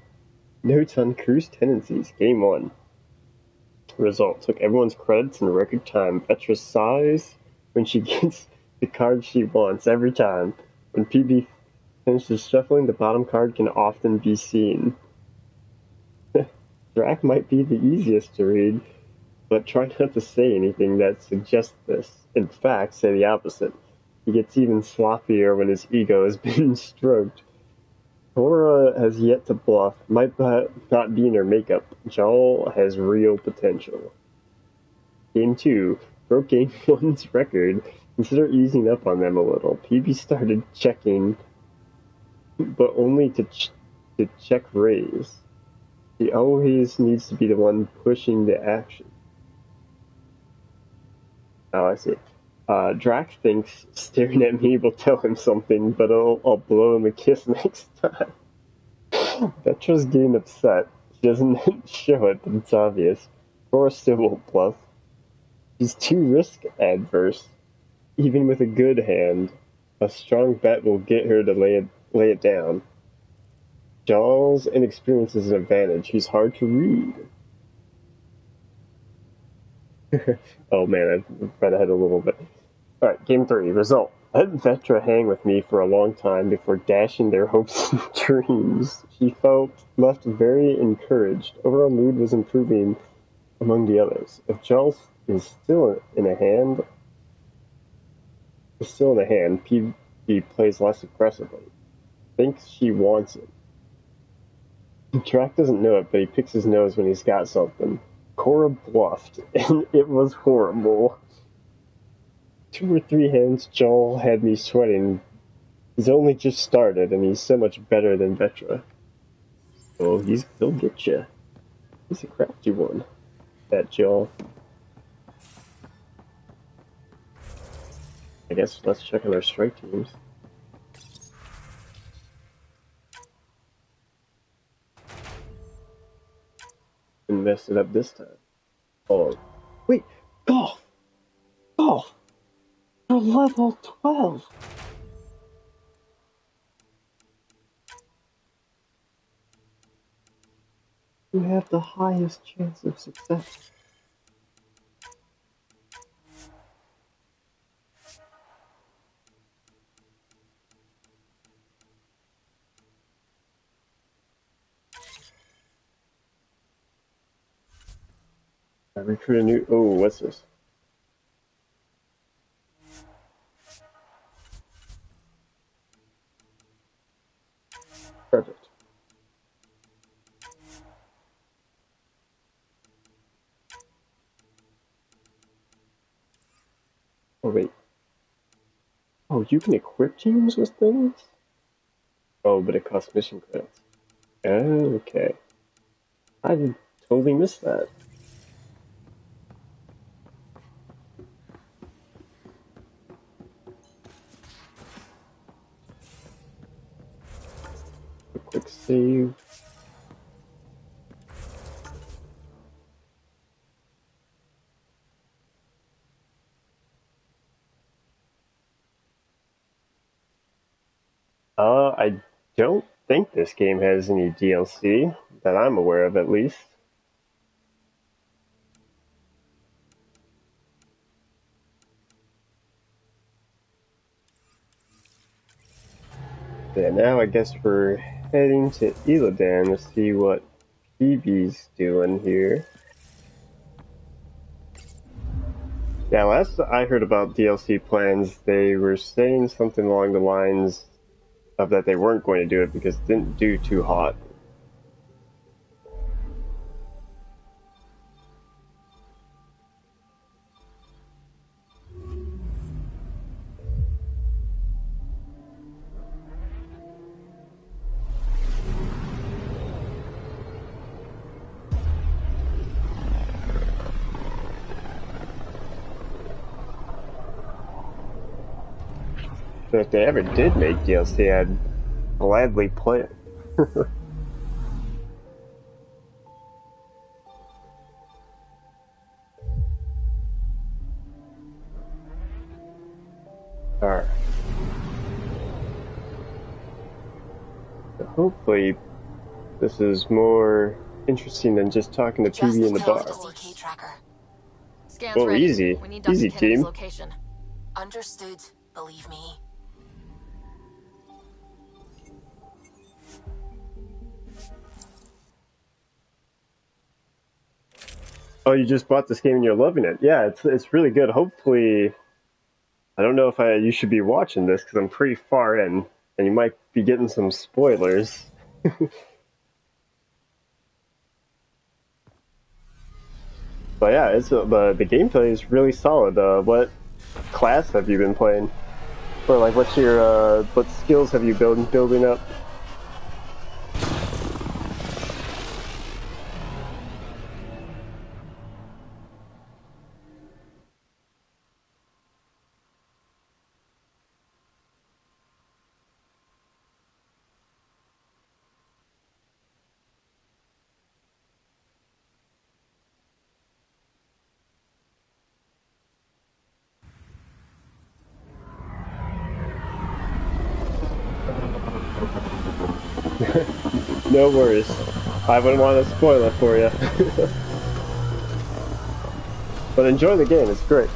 Notes on Crew's tendencies. Game 1. Result. Took everyone's credits in record time. Vetra sighs when she gets the card she wants every time. When PB finishes shuffling, the bottom card can often be seen. Drac might be the easiest to read, but try not to say anything that suggests this. In fact, say the opposite. He gets even sloppier when his ego has been stroked. Cora has yet to bluff, might not be in her makeup. Jal has real potential. Game 2. Broke Game 1's record. Consider easing up on them a little. PB started checking, but only to check raise. He always needs to be the one pushing the action. Oh, I see. Drac thinks staring at me will tell him something, but I'll blow him a kiss next time. Vetra's getting upset. She doesn't show it, but it's obvious. Cora still won't bluff. She's too risk-adverse. Even with a good hand, a strong bet will get her to lay it down. Jahl's inexperience is an advantage. He's hard to read. Oh man, I read ahead a little bit. Alright, game 3. Result. Let Vetra hang with me for a long time before dashing their hopes and dreams. She felt left very encouraged. Overall mood was improving among the others. If Jahl is still in a hand, PB plays less aggressively. Thinks she wants it. Drac doesn't know it, but he picks his nose when he's got something. Cora bluffed, and it was horrible. 2 or 3 hands, Jahl had me sweating. He's only just started, and he's so much better than Vetra. Oh, he'll get you. He's a crafty one, that Jahl. I guess let's check on our strike teams. And messed it up this time. Oh, wait, golf! Golf! A level 12! You have the highest chance of success. I recruit a new... Oh, what's this? Perfect. Oh, wait. Oh, you can equip teams with things? Oh, but it costs mission credits. Okay. I totally missed that. A quick save. I don't think this game has any DLC, that I'm aware of at least. Yeah, now I guess we're heading to Illidan to see what PB's doing here. Yeah, last I heard about DLC plans, they were saying something along the lines of that they weren't going to do it because it didn't do too hot. So if they ever did make DLC, I'd gladly play it. Alright. So hopefully this is more interesting than just talking to PB in the bar. Scans Oh, ready. easy. We need Dr. Easy, Kennedy's team. location. Understood. Believe me. Oh, you just bought this game and you're loving it. Yeah, it's really good. Hopefully, I don't know if you should be watching this because I'm pretty far in, and you might be getting some spoilers. But yeah, the gameplay is really solid. What class have you been playing? Or like, what's your what skills have you building up? No worries. I wouldn't want to spoil it for you. But enjoy the game, it's great.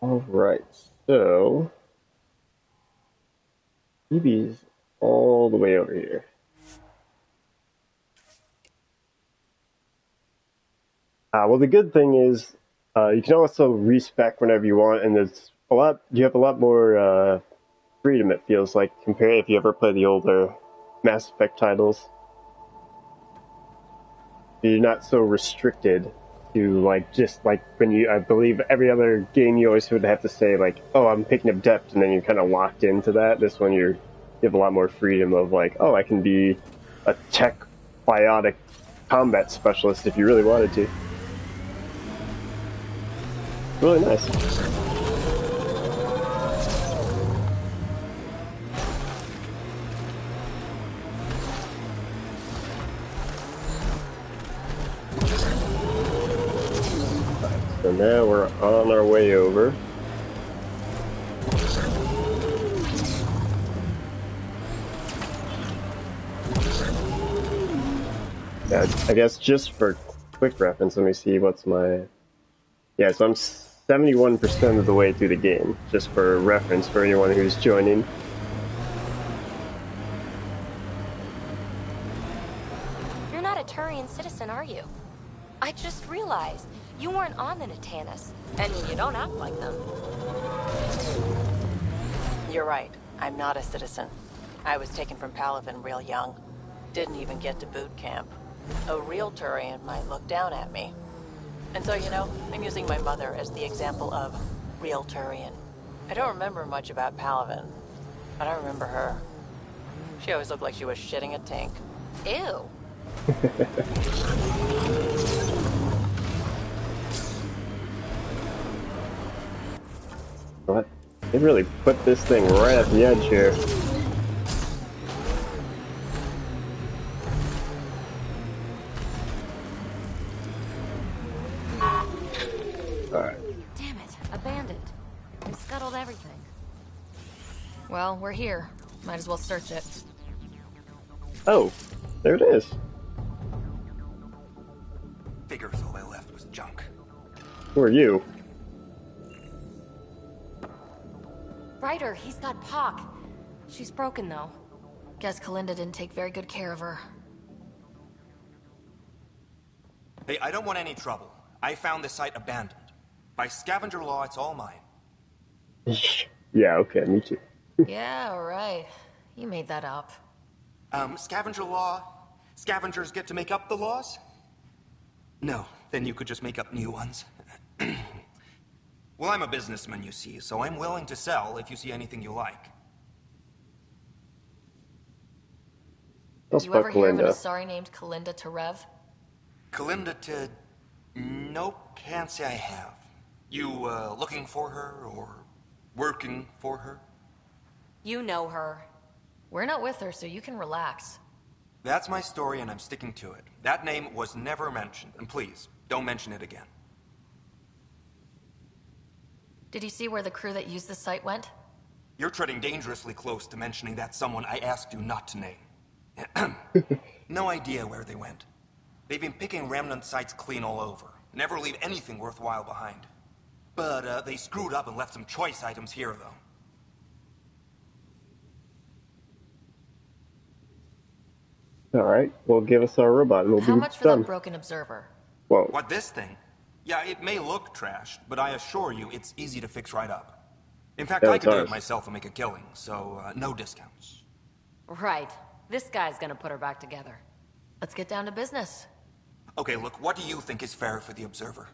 Alright, so EB's all the way over here. Well, the good thing is you can also respec whenever you want, and there's a lot. You have a lot more freedom. It feels like compared if you ever play the older Mass Effect titles. You're not so restricted to like just like when you. I believe every other game you always would have to say like, "Oh, I'm picking up depth," and then you're kind of locked into that. This one you have a lot more freedom of like, "Oh, I can be a tech biotic combat specialist if you really wanted to." Really nice. So now we're on our way over. Yeah, I guess just for quick reference, let me see what's my... Yeah, so I'm 71% of the way through the game, just for reference for anyone who's joining. You're not a Turian citizen, are you? I just realized you weren't on the Natanis, and you don't act like them. You're right. I'm not a citizen. I was taken from Palaven real young. Didn't even get to boot camp. A real Turian might look down at me. And so, you know, I'm using my mother as the example of real Turian. I don't remember much about Palaven, but I remember her. She always looked like she was shitting a tank. Ew. What? They really put this thing right at the edge here. Alright. Damn it, abandoned. We scuttled everything. Well, we're here. Might as well search it. Oh, there it is. Figures all I left was junk. Who are you? Ryder, he's got Pock. She's broken, though. Guess Kalinda didn't take very good care of her. Hey, I don't want any trouble. I found the site abandoned. By scavenger law, it's all mine. Yeah, okay, me too. Yeah, right. You made that up. Scavenger law? Scavengers get to make up the laws? No, then you could just make up new ones. Well, I'm a businessman, you see, so I'm willing to sell if you see anything you like. You ever hear of an Asari named Kalinda Tarev? Kalinda to... Nope, can't say I have. You, looking for her, or working for her? You know her. We're not with her, so you can relax. That's my story, and I'm sticking to it. That name was never mentioned, and please, don't mention it again. Did you see where the crew that used the site went? You're treading dangerously close to mentioning that someone I asked you not to name. No idea where they went. They've been picking remnant sites clean all over. Never leave anything worthwhile behind. But, they screwed up and left some choice items here, though. Alright, well give us our robot and we'll be done. How much for that broken observer? Whoa. What, this thing? Yeah, it may look trashed, but I assure you it's easy to fix right up. In fact, I could do it myself and make a killing, so no discounts. Right. This guy's gonna put her back together. Let's get down to business. Okay, look, what do you think is fair for the observer?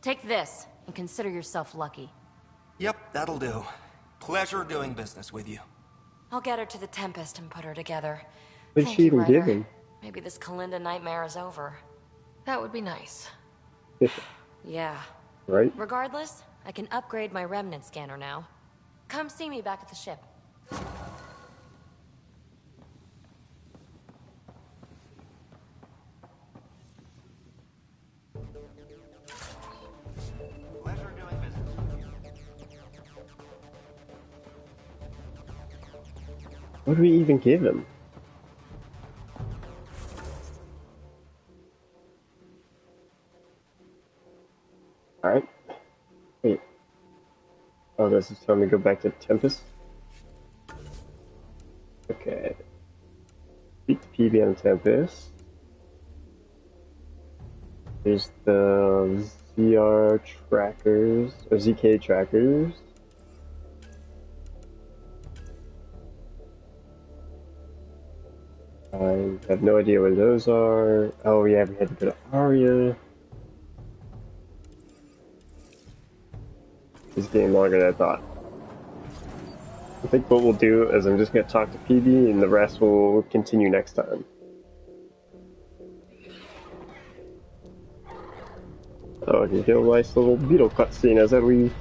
Take this, and consider yourself lucky. Yep, that'll do. Pleasure doing business with you. I'll get her to the Tempest and put her together. What did she even give him? Maybe this Kalinda nightmare is over. That would be nice. Yeah. Right? Regardless, I can upgrade my remnant scanner now. Come see me back at the ship. What do we even give him? Alright. Wait. Oh, this is telling me to go back to Tempest? Okay. Beat the PB on Tempest. There's the ZR trackers, or ZK trackers. I have no idea where those are. Oh yeah, we had to go to Aria. This game longer than I thought. I think what we'll do is I'm just going to talk to PB and the rest will continue next time. Oh, you get a nice little beetle cutscene as we...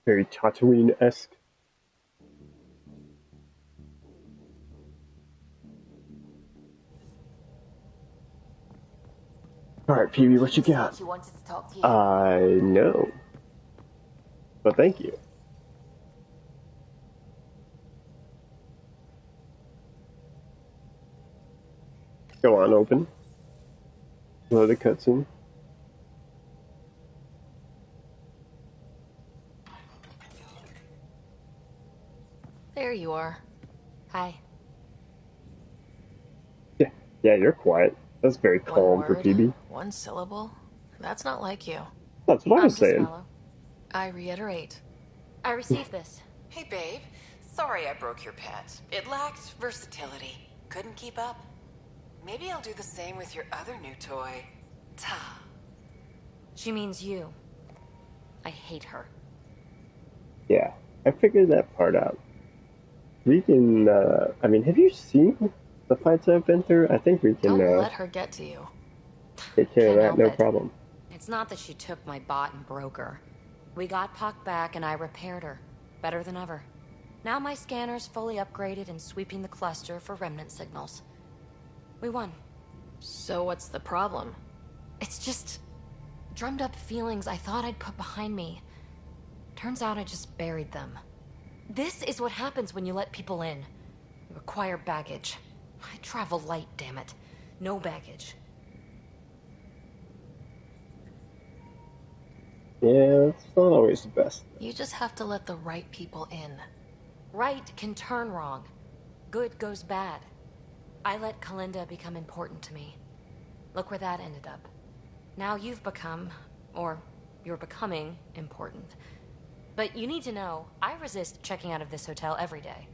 Very Tatooine-esque. Alright, PB, what you got? She wanted to talk to you. I know. But thank you. Go on, open. Load the cutscene. There you are. Hi. Yeah, you're quiet. That's very calm for PB. One syllable? That's not like you. That's what I was saying. Mellow. I reiterate. I received this. Hey, babe. Sorry I broke your pet. It lacked versatility. Couldn't keep up. Maybe I'll do the same with your other new toy. Ta. She means you. I hate her. Yeah, I figured that part out. We can, I mean, have you seen the fights I've been through? I think we can, Don't let her get to you. take care of that, no problem. It's not that she took my bot and broke her. We got Puck back and I repaired her. Better than ever. Now my scanner's fully upgraded and sweeping the cluster for remnant signals. We won. So what's the problem? It's just drummed up feelings I thought I'd put behind me. Turns out I just buried them. This is what happens when you let people in. You acquire baggage. I travel light, damn it. No baggage. Yeah, it's not always the best. You just have to let the right people in. Right can turn wrong. Good goes bad. I let Kalinda become important to me. Look where that ended up. Now you've become, or you're becoming, important. But you need to know, I resist checking out of this hotel every day.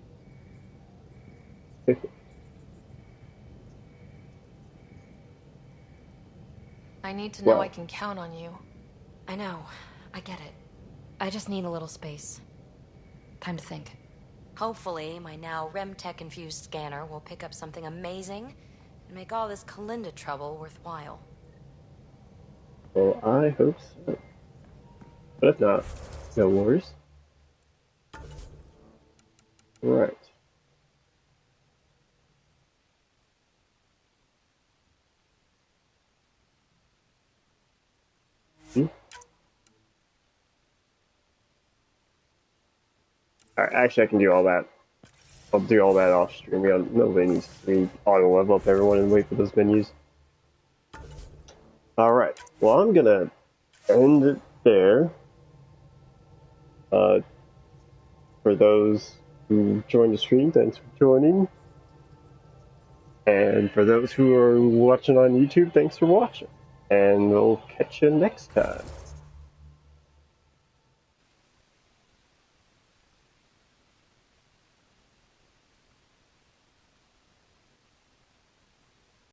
I need to know I can count on you. I know. I get it. I just need a little space. Time to think. Hopefully, my now RemTech-infused scanner will pick up something amazing and make all this Kalinda trouble worthwhile. Well, I hope so. But if not, no worries. Right. Alright, actually I can do all that. I'll do all that off stream. Nobody needs to auto level up everyone and wait for those menus. Alright, well I'm gonna end it there. For those who joined the stream, thanks for joining. And for those who are watching on YouTube, thanks for watching. And we'll catch you next time.